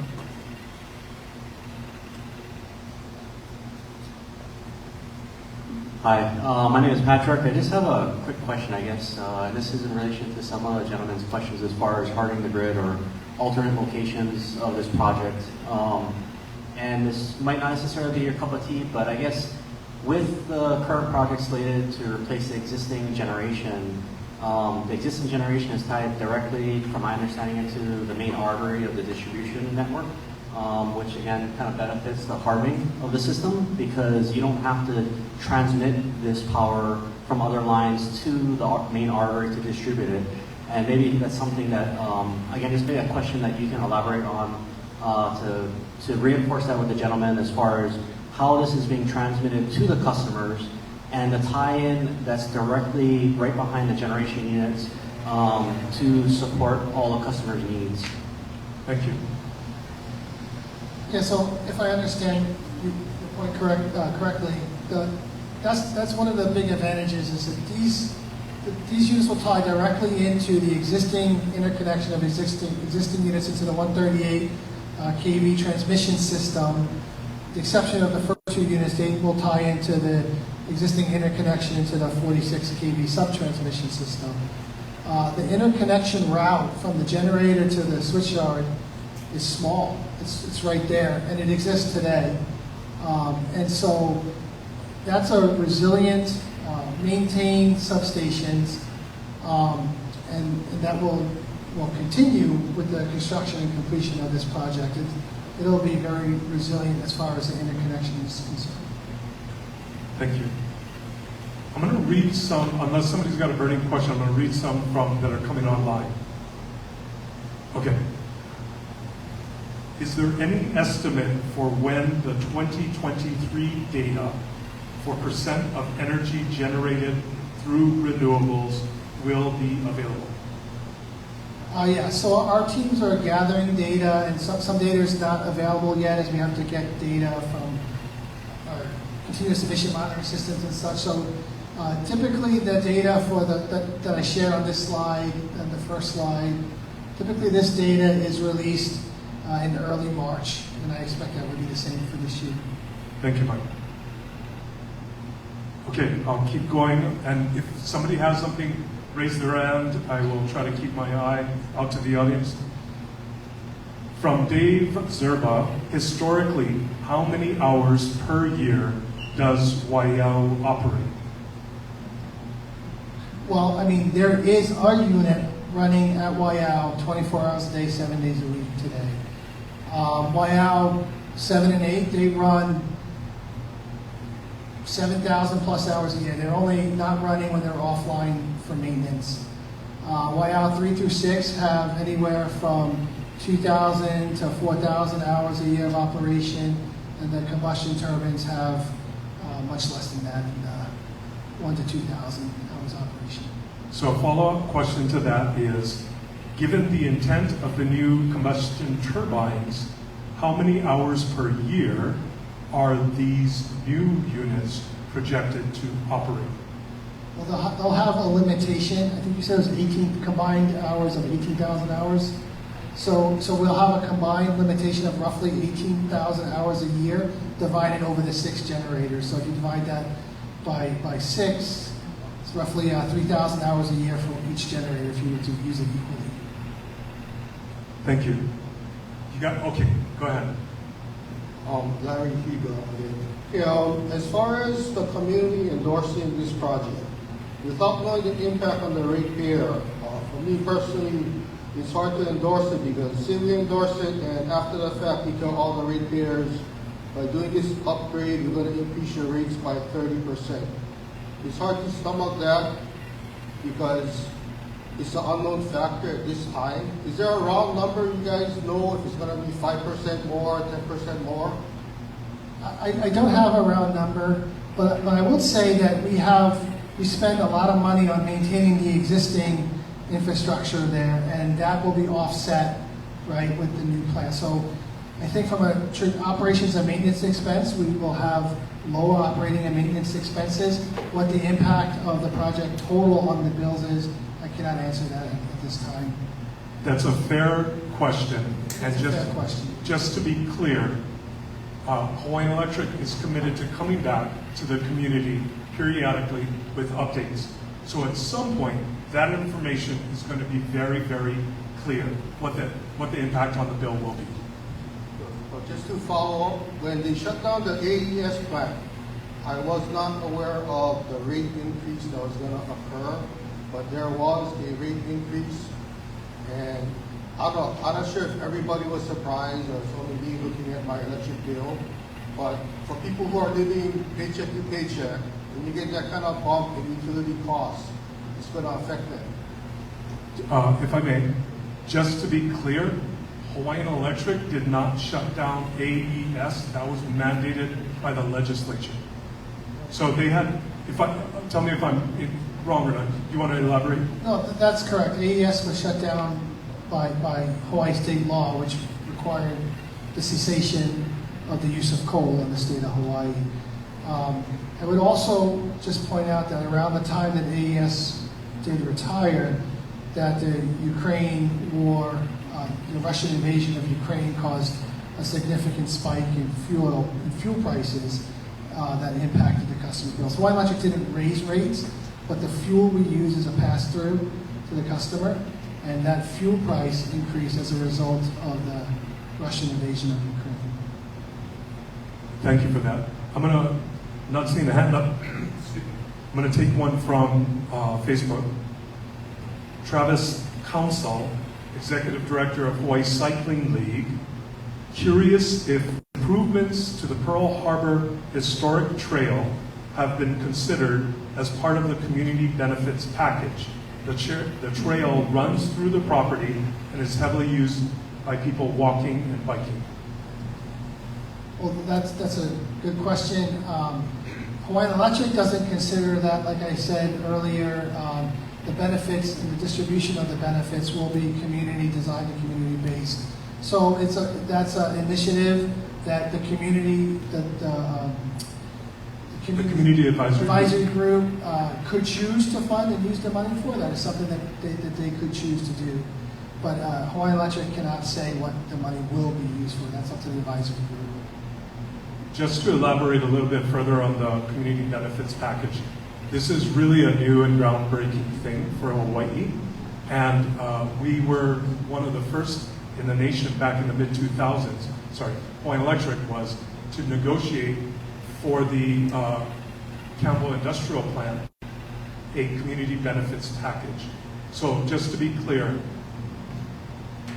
Hi, my name is Patrick. I just have a quick question, I guess. This is in relation to some of the gentleman's questions as far as hardening the grid or alternate locations of this project. And this might not necessarily be your cup of tea, but I guess with the current project slated to replace the existing generation is tied directly, from my understanding, into the main artery of the distribution network, which again kind of benefits the hardening of the system because you don't have to transmit this power from other lines to the main artery to distribute it. And maybe that's something that, again, just maybe a question that you can elaborate on to reinforce that with the gentleman as far as how this is being transmitted to the customers and the tie-in that's directly right behind the generation units to support all the customers' needs. Thank you. Yeah, so if I understand your point correctly, that's one of the big advantages is that these units will tie directly into the existing interconnection of existing units into the 138 kV transmission system. The exception of the first two units, they will tie into the existing interconnection into the 46 kV subtransmission system. The interconnection route from the generator to the switchyard is small. It's right there, and it exists today. And so that's a resilient, maintained substations, and that will continue with the construction and completion of this project. It'll be very resilient as far as the interconnection is concerned. Thank you. I'm going to read some, unless somebody's got a burning question, I'm going to read some from that are coming online. Okay. Is there any estimate for when the 2023 data for percent of energy generated through renewables will be available? Yeah, so our teams are gathering data, and some data is not available yet as we have to get data from our continuous emission monitoring systems and such. So typically the data for that I shared on this slide and the first slide, typically this data is released in early March, and I expect that would be the same for this year. Thank you, Mike. Okay, I'll keep going, and if somebody has something, raise their hand. I will try to keep my eye out to the audience. From Dave Zerba, historically, how many hours per year does Waiau operate? Well, I mean, there is our unit running at Waiau 24 hours a day, 7 days a week today. Waiau 7 and 8, they run 7,000 plus hours a year. They're only not running when they're offline for maintenance. Waiau 3 through 6 have anywhere from 2,000 to 4,000 hours a year of operation, and the combustion turbines have much less than that, 1 to 2,000 hours operation. So a follow-up question to that is, given the intent of the new combustion turbines, how many hours per year are these new units projected to operate? Well, they'll have a limitation. I think you said it was 18 combined hours of 18,000 hours. So we'll have a combined limitation of roughly 18,000 hours a year divided over the 6 generators. So if you divide that by 6, it's roughly 3,000 hours a year for each generator if you were to use it equally. Thank you. You got, okay, go ahead. Larry Hugo again. As far as the community endorsing this project, without knowing the impact on the ratepayer, for me personally, it's hard to endorse it because say we endorse it and after the fact we tell all the ratepayers by doing this upgrade, we're going to increase your rates by 30%. It's hard to stomach that because it's an unknown factor at this time. Is there a round number you guys know if it's going to be 5% more, 10% more? I don't have a round number, but I will say that we spend a lot of money on maintaining the existing infrastructure there, and that will be offset, right, with the new plant. So I think from a operations and maintenance expense, we will have lower operating and maintenance expenses. What the impact of the project total on the bills is, I cannot answer that at this time. That's a fair question. And Fair question. just to be clear, Hawaiian Electric is committed to coming back to the community periodically with updates. So at some point, that information is going to be very, very clear what the impact on the bill will be. But just to follow up, when they shut down the AES plant, I was not aware of the rate increase that was going to occur, but there was a rate increase, and I'm not sure if everybody was surprised or it's only me looking at my electric bill, but for people who are living paycheck to paycheck, when you get that kind of bump in utility costs, it's going to affect them. If I may, just to be clear, Hawaiian Electric did not shut down AES. That was mandated by the legislature. So they had tell me if I'm wrong or not. You want to elaborate? No, that's correct. AES was shut down by Hawaii state law, which required the cessation of the use of coal in the state of Hawaii. I would also just point out that around the time that AES did retire, that the Ukraine war, the Russian invasion of Ukraine caused a significant spike in fuel prices that impacted the customer bills. Hawaiian Electric didn't raise rates, but the fuel we use is a pass-through to the customer, and that fuel price increased as a result of the Russian invasion of Ukraine. Thank you for that. Not seeing the hand up, I'm going to take one from Facebook. Travis Council, Executive Director of Hawaii Cycling League, curious if improvements to the Pearl Harbor Historic Trail have been considered as part of the community benefits package. The trail runs through the property and is heavily used by people walking and biking. Well, that's a good question. Hawaiian Electric doesn't consider that, like I said earlier, the benefits and the distribution of the benefits will be community designed and community based. So that's an initiative that the community, the community advisory group could choose to fund and use the money for. That is something that they could choose to do. But Hawaiian Electric cannot say what the money will be used for. That's up to the advisory group. Just to elaborate a little bit further on the community benefits package, this is really a new and groundbreaking thing for Hawaii. And we were one of the first in the nation back in the mid-2000s, Hawaiian Electric was, to negotiate for the Campbell Industrial Plant a community benefits package. So just to be clear,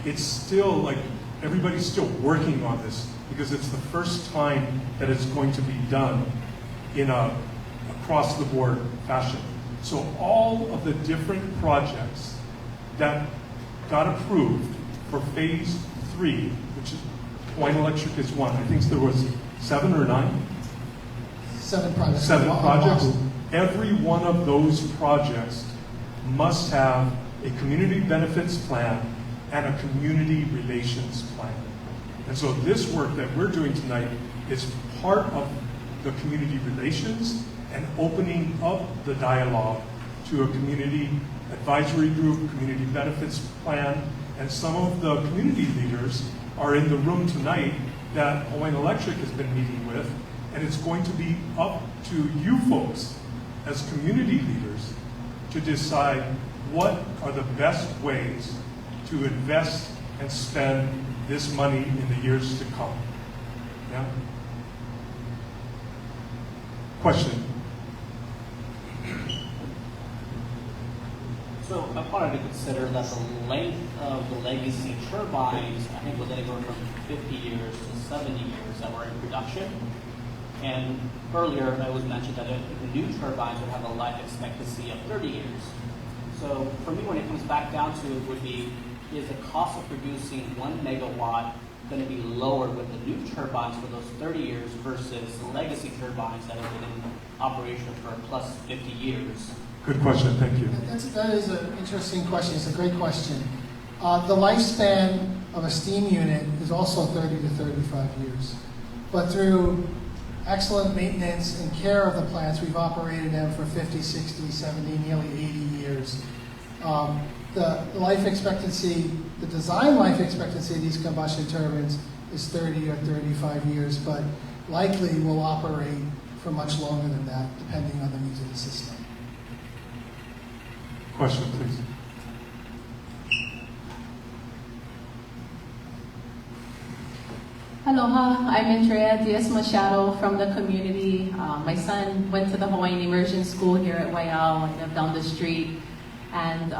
it's still like everybody's still working on this because it's the first time that it's going to be done in a across-the-board fashion. So all of the different projects that got approved for phase 3, which is Hawaiian Electric is one. I think there was 7 or 9? 7 projects. 7 projects. Every one of those projects must have a community benefits plan and a community relations plan. And so this work that we're doing tonight is part of the community relations and opening up the dialogue to a community advisory group, community benefits plan, and some of the community leaders are in the room tonight that Hawaiian Electric has been meeting with, and it's going to be up to you folks as community leaders to decide what are the best ways to invest and spend this money in the years to come. Yeah? Question? So I wanted to consider that the length of the legacy turbines, I think, was anywhere from 50 years to 70 years that were in production. And earlier it was mentioned that the new turbines would have a life expectancy of 30 years. So for me, when it comes back down to it, would be, is the cost of producing 1 megawatt going to be lower with the new turbines for those 30 years versus the legacy turbines that have been in operation for plus 50 years? Good question, thank you. That is an interesting question. It's a great question. The lifespan of a steam unit is also 30 to 35 years. But through excellent maintenance and care of the plants, we've operated them for 50, 60, 70, nearly 80 years. The life expectancy, the design life expectancy of these combustion turbines is 30 or 35 years, but likely will operate for much longer than that, depending on the needs of the system. Question, please. Aloha, I'm Andrea Diaz Machado from the community. My son went to the Hawaiian Immersion School here at Waiau. I live down the street. And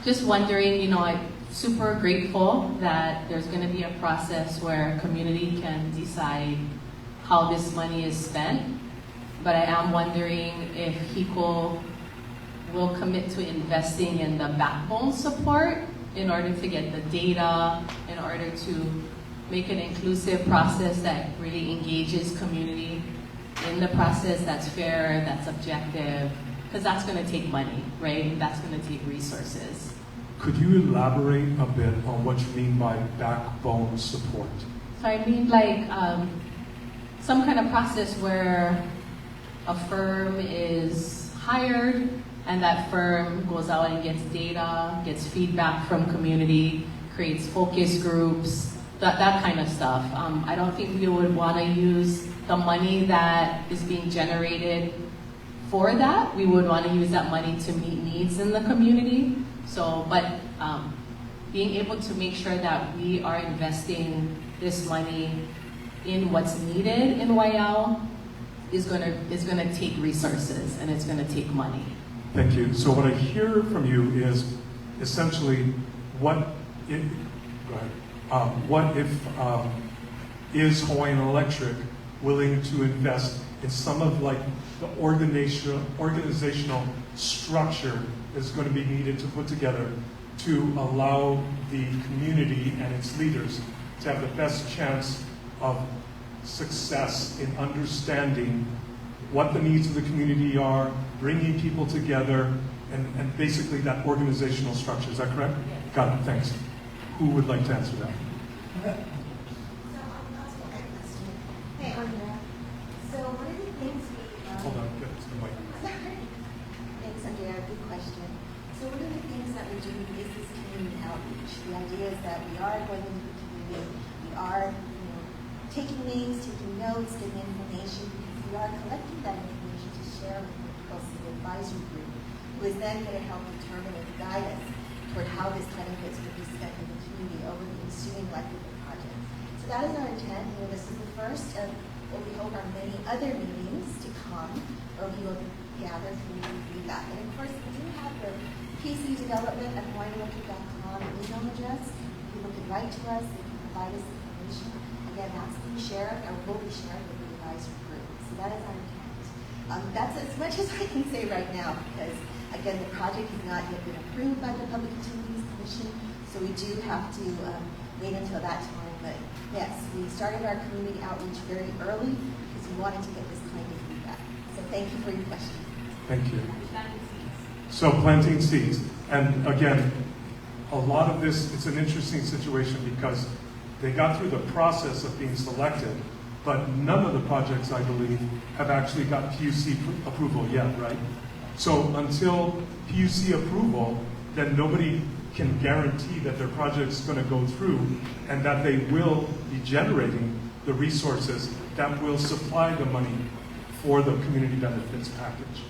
just wondering, I'm super grateful that there's going to be a process where a community can decide how this money is spent. But I am wondering if HECO will commit to investing in the backbone support in order to get the data, in order to make an inclusive process that really engages community. in the process that's fair, that's objective, because that's going to take money, right? That's going to take resources. Could you elaborate a bit on what you mean by backbone support? So I mean like some kind of process where a firm is hired and that firm goes out and gets data, gets feedback from community, creates focus groups, that kind of stuff. I don't think we would want to use the money that is being generated for that. We would want to use that money to meet needs in the community. So, but being able to make sure that we are investing this money in what's needed in Waiau is gonna take resources and it's gonna take money. Thank you. So what I hear from you is essentially what if is Hawaiian Electric willing to invest in some of like the organizational structure is going to be needed to put together to allow the community and its leaders to have the best chance of success in understanding what the needs of the community are, bringing people together, and basically that organizational structure. Is that correct? Yeah. Got it. Thanks. Who would like to answer that? Hey, Andrea. So one of the things we... Hold on, get to the mic. Thanks, Andrea. Good question. So one of the things that we're doing is this community outreach. The idea is that we are going into the community. We are, taking names, taking notes, getting information, because we are collecting that information to share with the PLC advisory group, who is then going to help determine and guide us toward how this benefits will be spent in the community over the ensuing life of the project. So that is our intent. This is the first of what we hope are many other meetings to come, where we will gather community feedback. And of course, we do have the PC development at hawaiianelectric.com email address. People can write to us, they can provide us information. Again, that's being shared or will be shared with the advisory group. So that is our intent. That's as much as I can say right now, because again, the project has not yet been approved by the Public Utilities Commission, so we do have to wait until that time. But yes, we started our community outreach very early because we wanted to get this kind of feedback. So thank you for your question. Thank you. So planting seeds. And again, a lot of this, it's an interesting situation because they got through the process of being selected, but none of the projects, I believe, have actually got PUC approval yet, right? So until PUC approval, then nobody can guarantee that their project's going to go through and that they will be generating the resources that will supply the money for the community benefits package.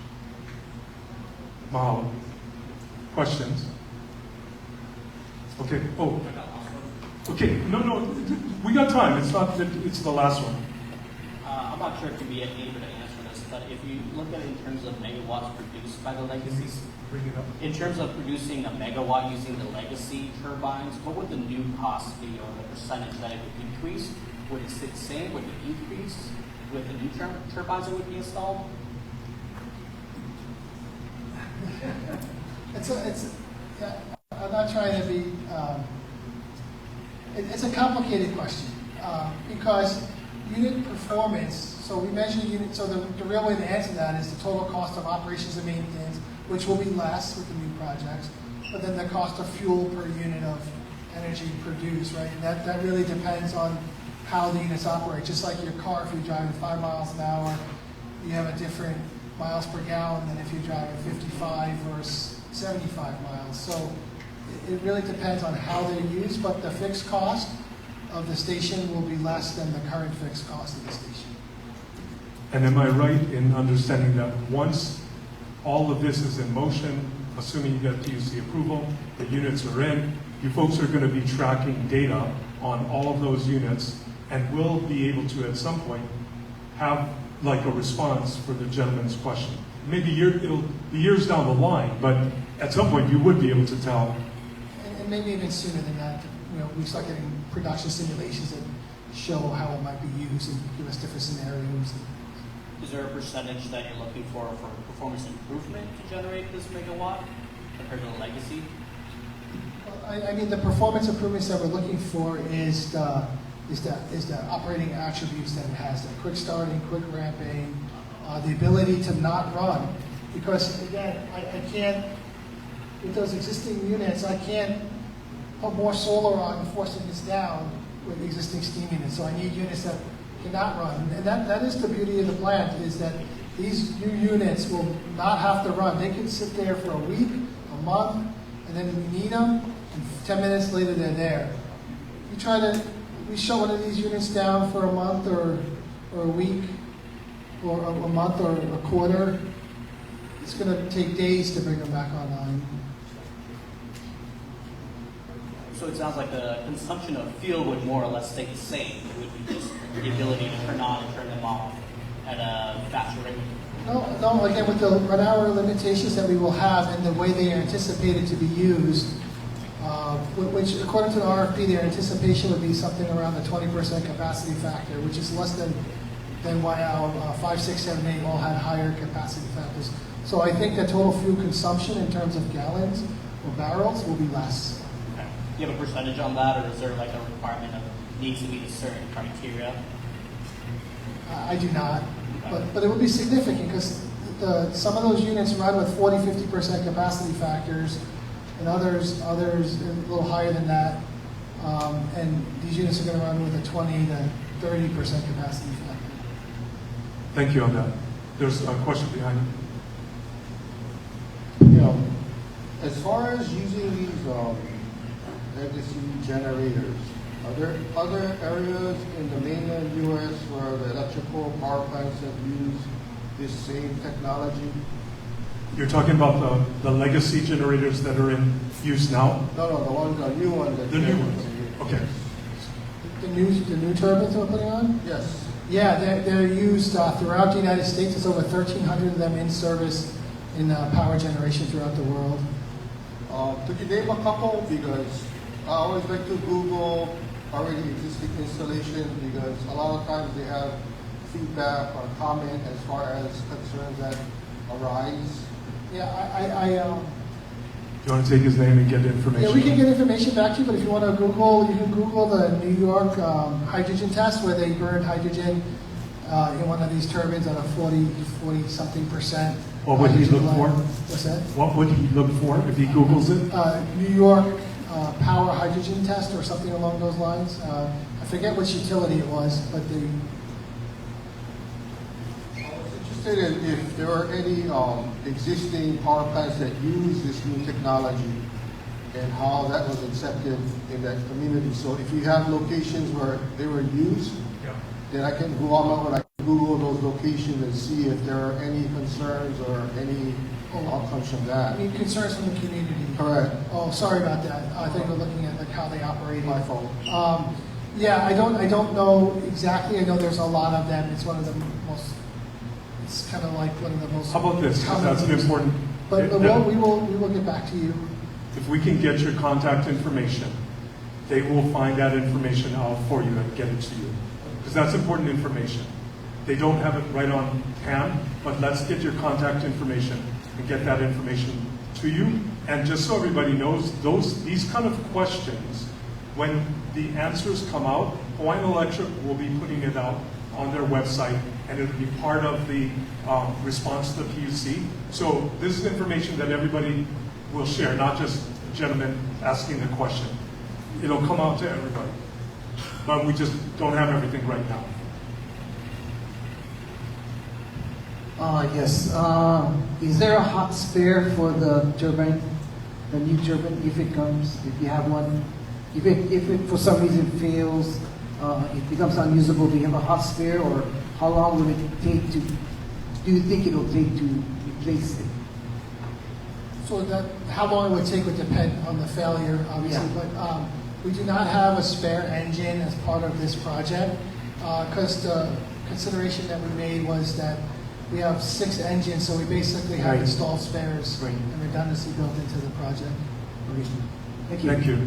Mahalo. Questions? Okay. Oh. Okay. No. We got time. It's not. It's the last one. I'm not sure if you'd be able to answer this, but if you look at it in terms of megawatts produced by the legacy, bring it up. In terms of producing a megawatt using the legacy turbines, what would the new cost be, or the percentage that it would decrease? Would it stay the same? Would it increase with the new turbines that would be installed? I'm not trying to be, it's a complicated question because unit performance, so we measure unit, so the real way to answer that is the total cost of operations and maintenance, which will be less with the new projects, but then the cost of fuel per unit of energy produced, right? And that really depends on how the units operate. Just like your car, if you're driving 5 miles an hour, you have a different miles per gallon than if you're driving 55 or 75 miles. So it really depends on how they're used, but the fixed cost of the station will be less than the current fixed cost of the station. And am I right in understanding that once all of this is in motion, assuming you get PUC approval, the units are in, you folks are going to be tracking data on all of those units and will be able to, at some point, have like a response for the gentleman's question. Maybe it'll be years down the line, but at some point you would be able to tell. And maybe even sooner than that. We start getting production simulations that show how it might be used and give us different scenarios. Is there a percentage that you're looking for performance improvement to generate this megawatt compared to the legacy? I mean, the performance improvements that we're looking for is the is the operating attributes that it has, the quick starting, quick ramping, the ability to not run. Because again, I can't, with those existing units, I can't put more solar on and forcing this down with the existing steam units. So I need units that cannot run. And that is the beauty of the plant, is that these new units will not have to run. They can sit there for a week, a month, and then we need them, and 10 minutes later they're there. We shut one of these units down for a month or a week, or a month or a quarter, it's going to take days to bring them back online. So it sounds like the consumption of fuel would more or less stay the same. It would be just the ability to turn on and turn them off at a faster rate. No, again, with the run-hour limitations that we will have and the way they are anticipated to be used, which according to the RFP, their anticipation would be something around the 20% capacity factor, which is less than YL 5, 6, 7, 8 all had higher capacity factors. So I think the total fuel consumption in terms of gallons or barrels will be less. Okay. Do you have a percentage on that, or is there like a requirement of needs to meet a certain criteria? I do not, but it would be significant because some of those units run with 40, 50% capacity factors, and others a little higher than that. And these units are going to run with a 20 to 30% capacity factor. Thank you on that. There's a question behind you. As far as using these legacy generators, are there other areas in the mainland U.S. where the electrical power plants have used this same technology? You're talking about the legacy generators that are in use now? No, the new one. The new ones. Okay. The new turbines we're putting on? Yes. Yeah, they're used throughout the United States. There's over 1,300 of them in service in power generation throughout the world. Could you name a couple? Because I always like to Google already existing installations, because a lot of times they have feedback or comment as far as concerns that arise. Yeah, Do you want to take his name and get information? Yeah, we can get information back to you, but if you want to Google, you can Google the New York hydrogen test, where they burned hydrogen in one of these turbines at a 40-something percent. What would he look for? What's that? What would he look for if he Googles it? New York power hydrogen test or something along those lines. I forget which utility it was, but the... I was interested in if there are any existing power plants that use this new technology and how that was accepted in that community. So if you have locations where they were used, then I can go on and Google those locations and see if there are any concerns or any outcomes from that. I mean, concerns from the community. Correct. Oh, sorry about that. I think we're looking at like how they operate. My fault. Yeah, I don't know exactly. I know there's a lot of them. It's one of the most. It's kind of like one of the most. How about this? 'Cause that's an important. But we will get back to you. If we can get your contact information, they will find that information out for you and get it to you. Because that's important information. They don't have it right on hand, but let's get your contact information and get that information to you. And just so everybody knows, these kind of questions, when the answers come out, Hawaiian Electric will be putting it out on their website, and it'll be part of the response to the PUC. So this is information that everybody will share, not just the gentleman asking the question. It'll come out to everybody. But we just don't have everything right now. Yes. Is there a hot spare for the turbine, the new turbine, if it comes, if you have one? If it for some reason fails, it becomes unusable, do you have a hot spare, or how long will it take to, do you think it will take to replace it? So that how long it would take would depend on the failure, obviously. Yeah. But we do not have a spare engine as part of this project, because the consideration that we made was that we have 6 engines, so we basically have Right. installed spares Right. and redundancy built into the project. Okay. Thank you. Thank you.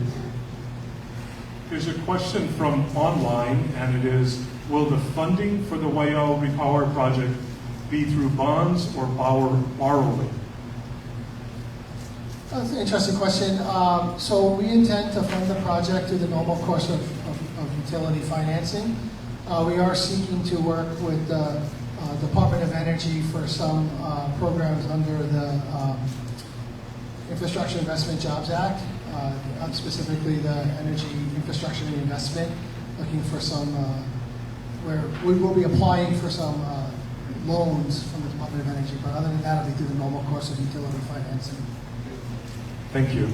There's a question from online, and it is, will the funding for the Waiau Repower project be through bonds or borrowing? That's an interesting question. So we intend to fund the project through the normal course of utility financing. We are seeking to work with the Department of Energy for some programs under the Infrastructure Investment Jobs Act, specifically the Energy Infrastructure Investment, looking for some, where we will be applying for some loans from the Department of Energy, but other than that, it'll be through the normal course of utility financing. Thank you.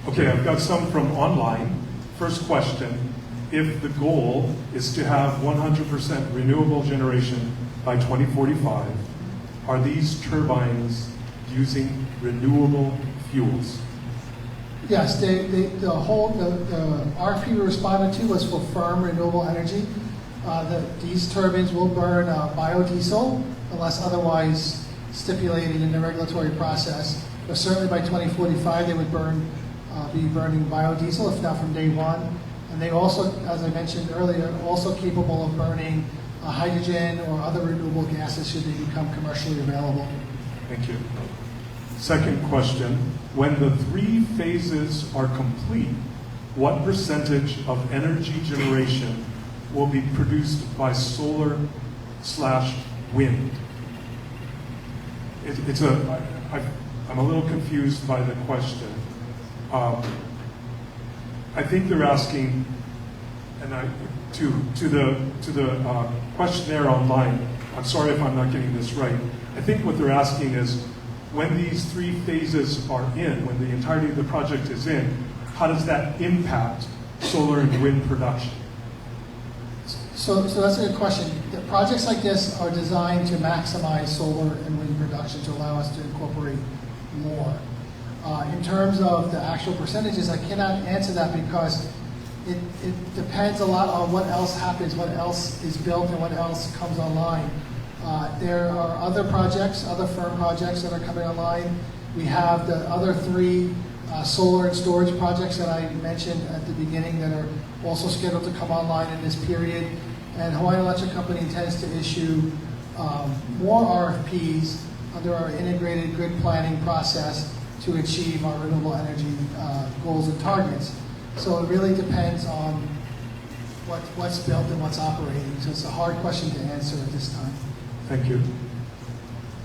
Okay, I've got some from online. First question, if the goal is to have 100% renewable generation by 2045, are these turbines using renewable fuels? Yes, the RFP we responded to was for firm renewable energy. These turbines will burn biodiesel unless otherwise stipulated in the regulatory process. But certainly by 2045, they would be burning biodiesel, if not from day one. And they also, as I mentioned earlier, also capable of burning hydrogen or other renewable gases should they become commercially available. Thank you. Second question, when the 3 phases are complete, what percentage of energy generation will be produced by solar/wind? I'm a little confused by the question. I think they're asking, and to the questionnaire online, I'm sorry if I'm not getting this right. I think what they're asking is, when these 3 phases are in, when the entirety of the project is in, how does that impact solar and wind production? So that's a good question. The projects like this are designed to maximize solar and wind production to allow us to incorporate more. In terms of the actual percentages, I cannot answer that because it depends a lot on what else happens, what else is built, and what else comes online. There are other projects, other firm projects that are coming online. We have the other 3 solar and storage projects that I mentioned at the beginning that are also scheduled to come online in this period. And Hawaiian Electric Company intends to issue more RFPs under our integrated grid planning process to achieve our renewable energy goals and targets. So it really depends on what's built and what's operating. So it's a hard question to answer at this time. Thank you.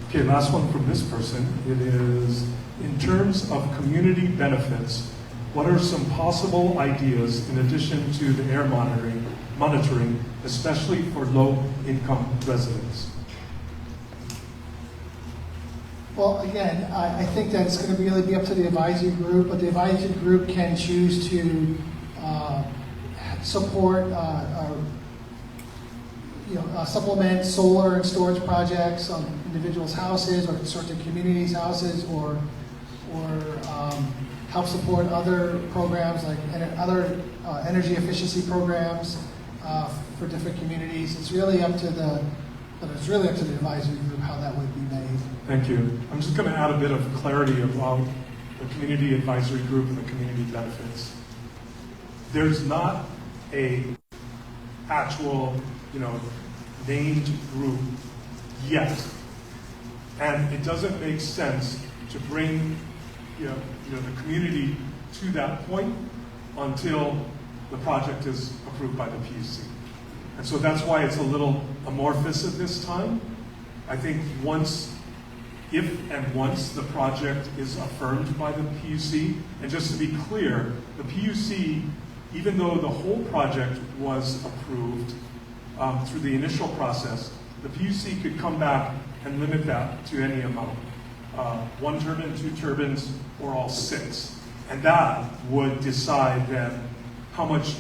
Okay, last one from this person. It is, in terms of community benefits, what are some possible ideas in addition to the air monitoring, especially for low-income residents? Well, again, I think that it's going to really be up to the advisory group, but the advisory group can choose to support, supplement solar and storage projects on individuals' houses or certain communities' houses, or help support other programs like other energy efficiency programs for different communities. It's really up to the advisory group how that would be made. Thank you. I'm just going to add a bit of clarity about the community advisory group and the community benefits. There's not a actual, named group yet, and it doesn't make sense to bring, the community to that point until the project is approved by the PUC. And so that's why it's a little amorphous at this time. I think if and once the project is affirmed by the PUC, and just to be clear, the PUC, even though the whole project was approved through the initial process, the PUC could come back and limit that to any amount. 1 turbine, 2 turbines, or all 6. And that would decide then how much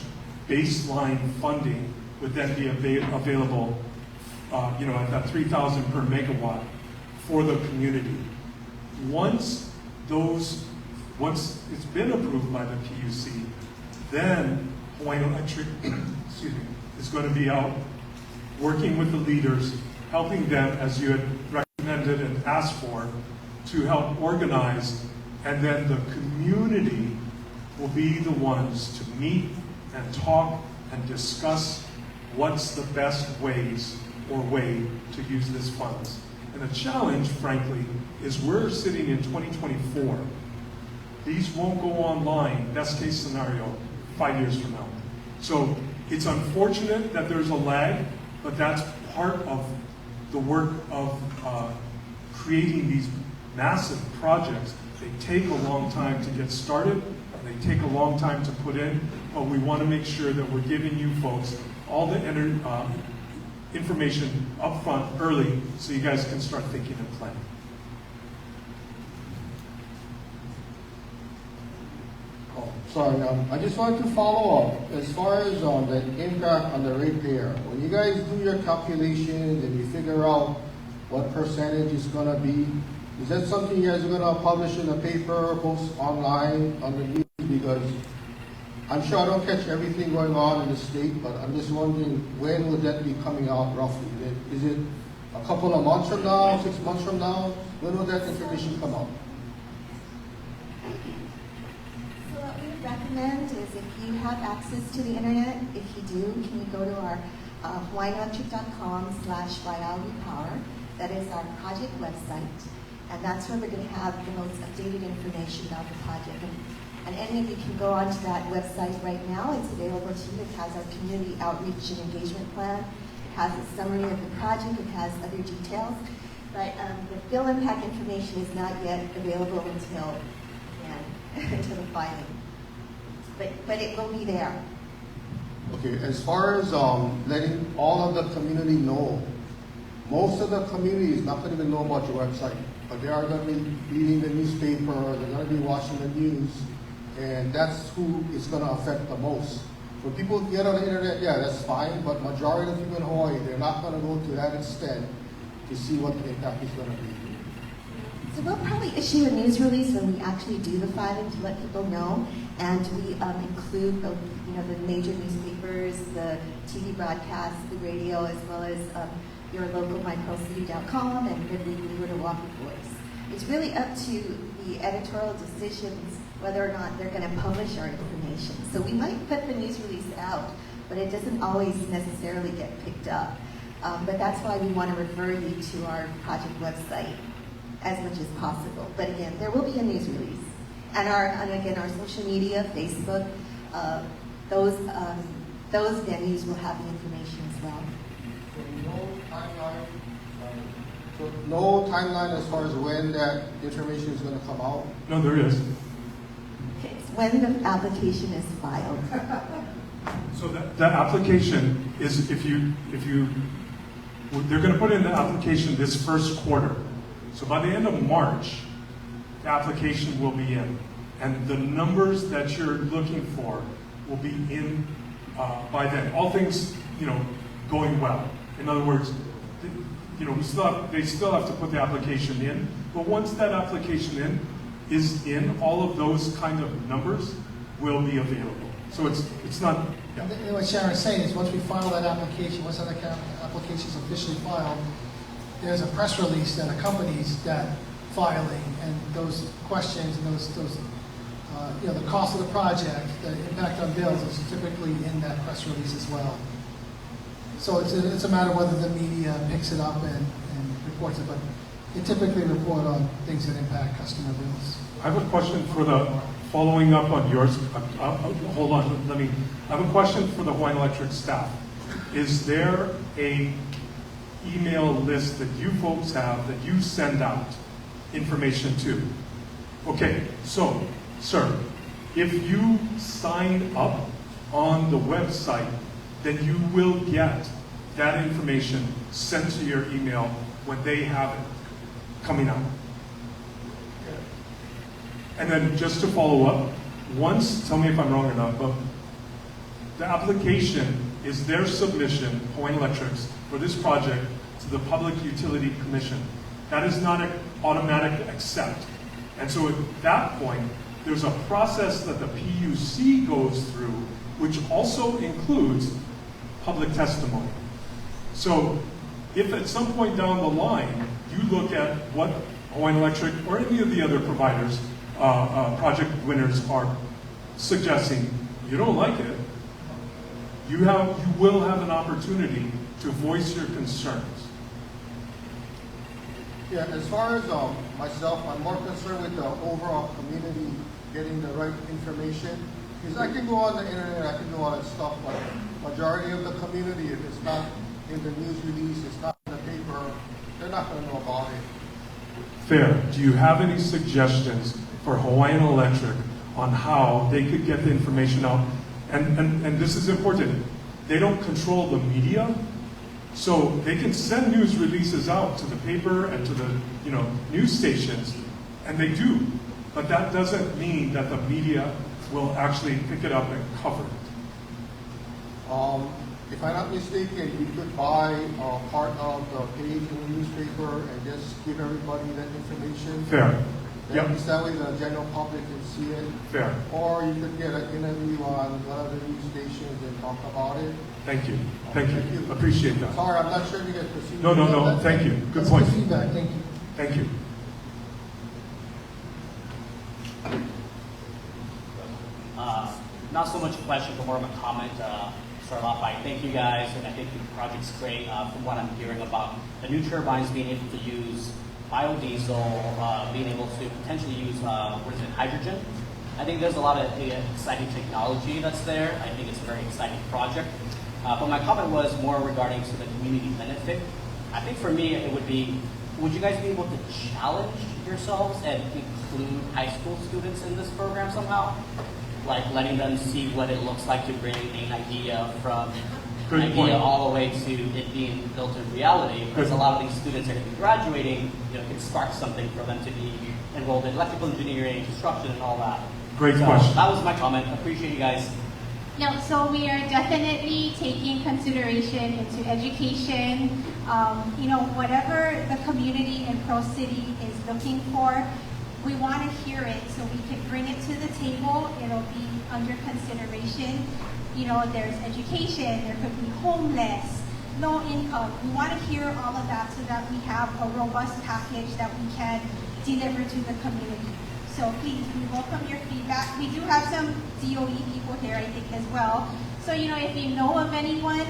baseline funding would then be available at that 3,000 per megawatt for the community. Once it's been approved by the PUC, then Hawaiian Electric is going to be out working with the leaders, helping them, as you had recommended and asked for, to help organize, and then the community will be the ones to meet and talk and discuss what's the best ways or way to use these funds. And the challenge, frankly, is we're sitting in 2024. These won't go online, best case scenario, 5 years from now. So it's unfortunate that there's a lag, but that's part of the work of creating these massive projects. They take a long time to get started, and they take a long time to put in, but we want to make sure that we're giving you folks all the information up front early so you guys can start thinking and planning. Oh, sorry, I just wanted to follow up. As far as the impact on the ratepayer, when you guys do your calculations and you figure out what percentage is going to be, is that something you guys are going to publish in the paper, post online, on the news? Because I'm sure I don't catch everything going on in the state, but I'm just wondering when would that be coming out roughly? Is it a couple of months from now, 6 months from now? When will that information come out? So what we would recommend is if you have access to the internet, if you do, can you go to our hawaiianelectric.com/Waiau That is our project website, and that's where we're going to have the most updated information about the project. And any of you can go onto that website right now. It's available to you. It has our community outreach and engagement plan. It has a summary of the project. It has other details. But the bill impact information is not yet available until the filing. But it will be there. Okay, as far as letting all of the community know, most of the community is not going to even know about your website, but they are going to be reading the newspaper, they're going to be watching the news, and that's who it's going to affect the most. For people who get on the internet, yeah, that's fine, but majority of people in Hawaii, they're not going to go to that extent to see what the impact is going to be. So we'll probably issue a news release when we actually do the filing to let people know, and we include the major newspapers, the TV broadcasts, the radio, as well as your local mypearlcity.com and Ridley Water Voice. It's really up to the editorial decisions whether or not they're going to publish our information. So we might put the news release out, but it doesn't always necessarily get picked up. But that's why we want to refer you to our project website as much as possible. But again, there will be a news release. And again, our social media, Facebook, those venues will have the information as well. No timeline as far as when that information is going to come out? No, there is. Okay, it's when the application is filed. So that application is they're going to put in the application this first quarter. So by the end of March, the application will be in. And the numbers that you're looking for will be in by then. All things, going well. In other words, they still have to put the application in, but once that application is in, all of those kind of numbers will be available. So it's not. Yeah. And what Sharon's saying is once we file that application, once that application is officially filed, there's a press release that accompanies that filing, and those questions and those the cost of the project, the impact on bills is typically in that press release as well. So it's a matter of whether the media picks it up and reports it, but they typically report on things that impact customer bills. I have a question for following up on yours. Hold on, I have a question for the Hawaiian Electric staff. Is there a email list that you folks have that you send out information to? Okay, so, sir, if you sign up on the website, then you will get that information sent to your email when they have it coming out. And then just to follow up, tell me if I'm wrong or not, but the application is their submission, Hawaiian Electric's, for this project to the Public Utility Commission. That is not an automatic accept. And so at that point, there's a process that the PUC goes through, which also includes public testimony. So if at some point down the line, you look at what Hawaiian Electric or any of the other providers, project winners are suggesting, you don't like it, you will have an opportunity to voice your concerns. Yeah, as far as myself, I'm more concerned with the overall community getting the right information. Because I can go on the internet, I can do all that stuff, but majority of the community, if it's not in the news release, it's not in the paper, they're not going to know about it. Fair. Do you have any suggestions for Hawaiian Electric on how they could get the information out? And this is important. They don't control the media, so they can send news releases out to the paper and to the news stations, and they do. But that doesn't mean that the media will actually pick it up and cover it. If I'm not mistaken, you could buy part of the page in the newspaper and just give everybody that information. Fair. Yep. That way the general public can see it. Fair. Or you could get an interview on one of the news stations and talk about it. Thank you. Thank you. Appreciate that. Sorry, I'm not sure if you guys perceive. No. Thank you. Good That's point. good feedback, thank you. Thank you. Not so much a question, but more of a comment. Start off by thank you guys, and I think the project's great. From what I'm hearing about the new turbines being able to use biodiesel, being able to potentially use hydrogen. I think there's a lot of exciting technology that's there. I think it's a very exciting project. But my comment was more regarding to the community benefit. I think for me it would be, would you guys be able to challenge yourselves and include high school students in this program somehow? Like letting them see what it looks like to bring an idea from Good idea point. all the way to it being built in reality. Because a lot of these students are going to be graduating, can spark something for them to be enrolled in electrical engineering, construction, and all that. Great So question. that was my comment. Appreciate you guys. No, so we are definitely taking consideration into education. Whatever the community in Pearl City is looking for, we want to hear it so we can bring it to the table. It'll be under consideration. There's education, there could be homeless, low income. We want to hear all of that so that we have a robust package that we can deliver to the community. So please, we welcome your feedback. We do have some DOE people here, I think, as well. So, if you know of anyone,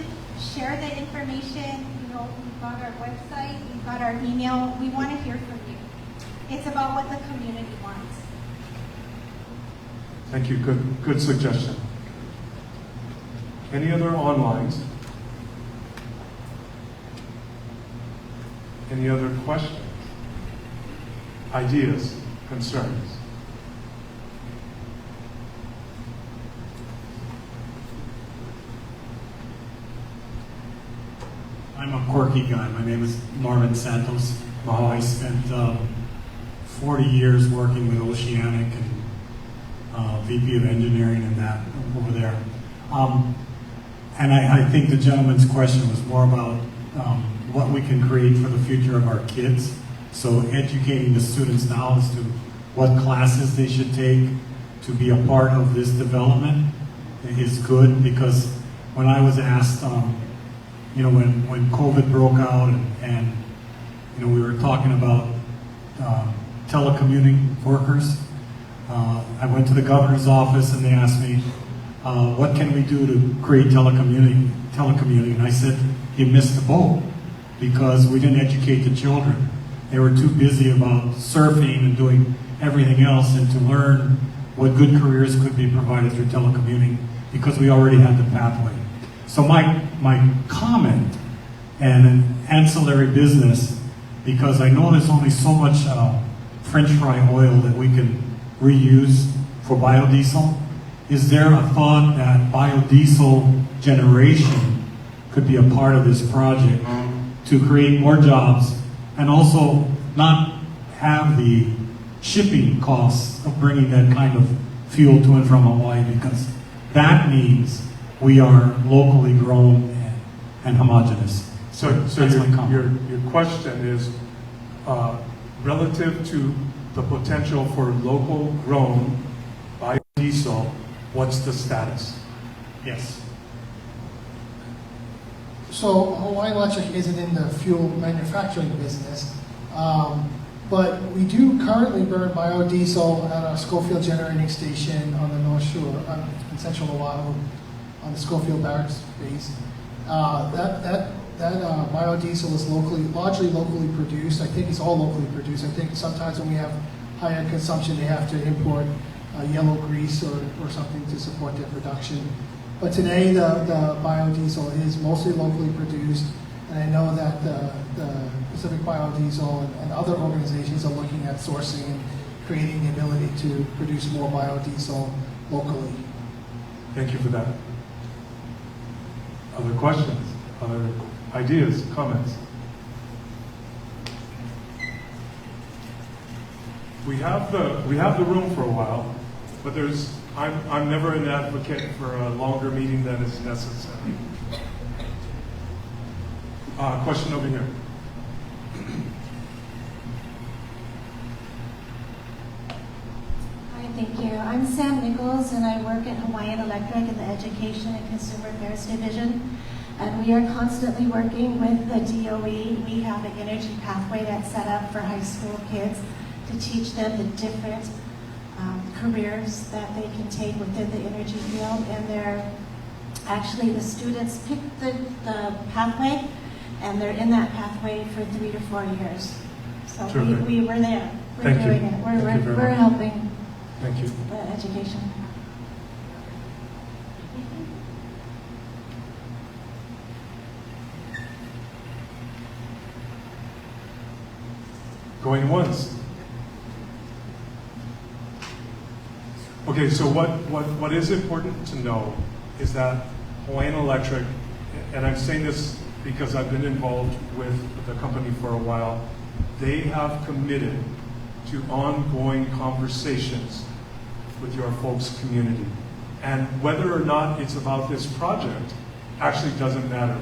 share the information. We've got our website, we've got our email. We want to hear from you. It's about what the community wants. Thank you. Good suggestion. Any other onlines? Any other questions? Ideas? Concerns? I'm a quirky guy. My name is Marvin Santos. I spent 40 years working with Oceanic and VP of Engineering and that over there. And I think the gentleman's question was more about what we can create for the future of our kids. So educating the students now as to what classes they should take to be a part of this development is good, because when I was asked, when COVID broke out and we were talking about telecommuting workers, I went to the governor's office and they asked me, what can we do to create telecommuting? And I said, you missed the boat, because we didn't educate the children. They were too busy about surfing and doing everything else, and to learn what good careers could be provided through telecommuting, because we already had the pathway. So my comment, and an ancillary business, because I know there's only so much French fry oil that we can reuse for biodiesel. Is there a thought that biodiesel generation could be a part of this project to create more jobs, and also not have the shipping costs of bringing that kind of fuel to and from Hawaii, because that means we are locally grown and homogeneous. So your question is relative to the potential for local grown biodiesel, what's the status? Yes. So Hawaiian Electric isn't in the fuel manufacturing business, but we do currently burn biodiesel at our Schofield Generating Station on the North Shore, in Central Oahu, on the Schofield Barracks base. That biodiesel is largely locally produced. I think it's all locally produced. I think sometimes when we have high-end consumption, they have to import yellow grease or something to support their production. But today the biodiesel is mostly locally produced, and I know that the Pacific Biodiesel and other organizations are looking at sourcing and creating the ability to produce more biodiesel locally. Thank you for that. Other questions? Other ideas, comments? We have the room for a while, but I'm never an advocate for a longer meeting than is necessary. Question over here. Hi, thank you. I'm Sam Nichols, and I work at Hawaiian Electric in the Education and Consumer Affairs Division. And we are constantly working with the DOE. We have an energy pathway that's set up for high school kids to teach them the different careers that they can take within the energy field. And the students pick the pathway, and they're in that pathway for 3 to 4 years. So we were there. We're doing it. We're helping the education. Going once. Okay, so what is important to know is that Hawaiian Electric, and I'm saying this because I've been involved with the company for a while, they have committed to ongoing conversations with your folks' community. And whether or not it's about this project actually doesn't matter.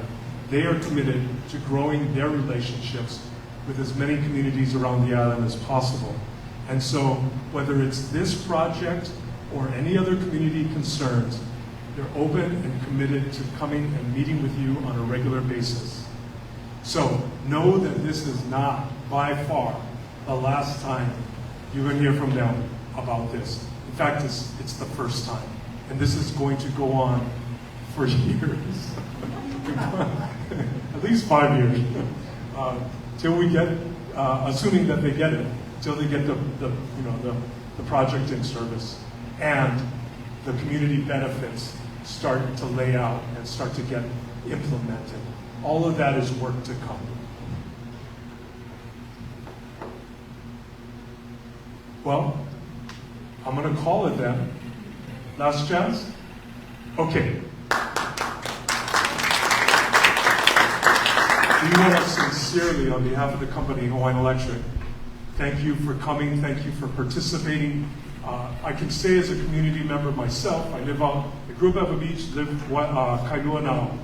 They are committed to growing their relationships with as many communities around the island as possible. And so whether it's this project or any other community concerns, they're open and committed to coming and meeting with you on a regular basis. So know that this is not by far the last time you're going to hear from them about this. In fact, it's the first time. And this is going to go on for years. At least 5 years. Till we get, assuming that they get it, till they get the project in service and the community benefits start to lay out and start to get implemented. All of that is work to come. Well, I'm going to call it then. Last chance? Okay. We want to sincerely, on behalf of the company, Hawaiian Electric, thank you for coming, thank you for participating. I can say as a community member myself, I grew up at Ewa Beach, live Kailua now.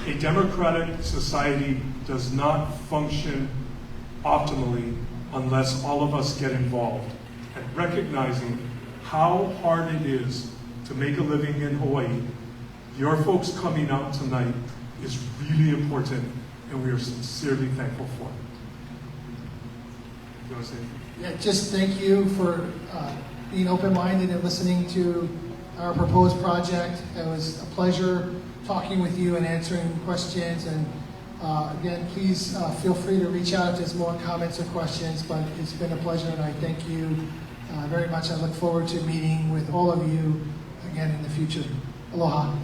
A democratic society does not function optimally unless all of us get involved. And recognizing how hard it is to make a living in Hawaii, your folks coming out tonight is really important, and we are sincerely thankful for it. You want to say anything? Yeah, just thank you for being open-minded and listening to our proposed project. It was a pleasure talking with you and answering questions. And again, please feel free to reach out if there's more comments or questions. But it's been a pleasure, and I thank you very much. I look forward to meeting with all of you again in the future. Aloha.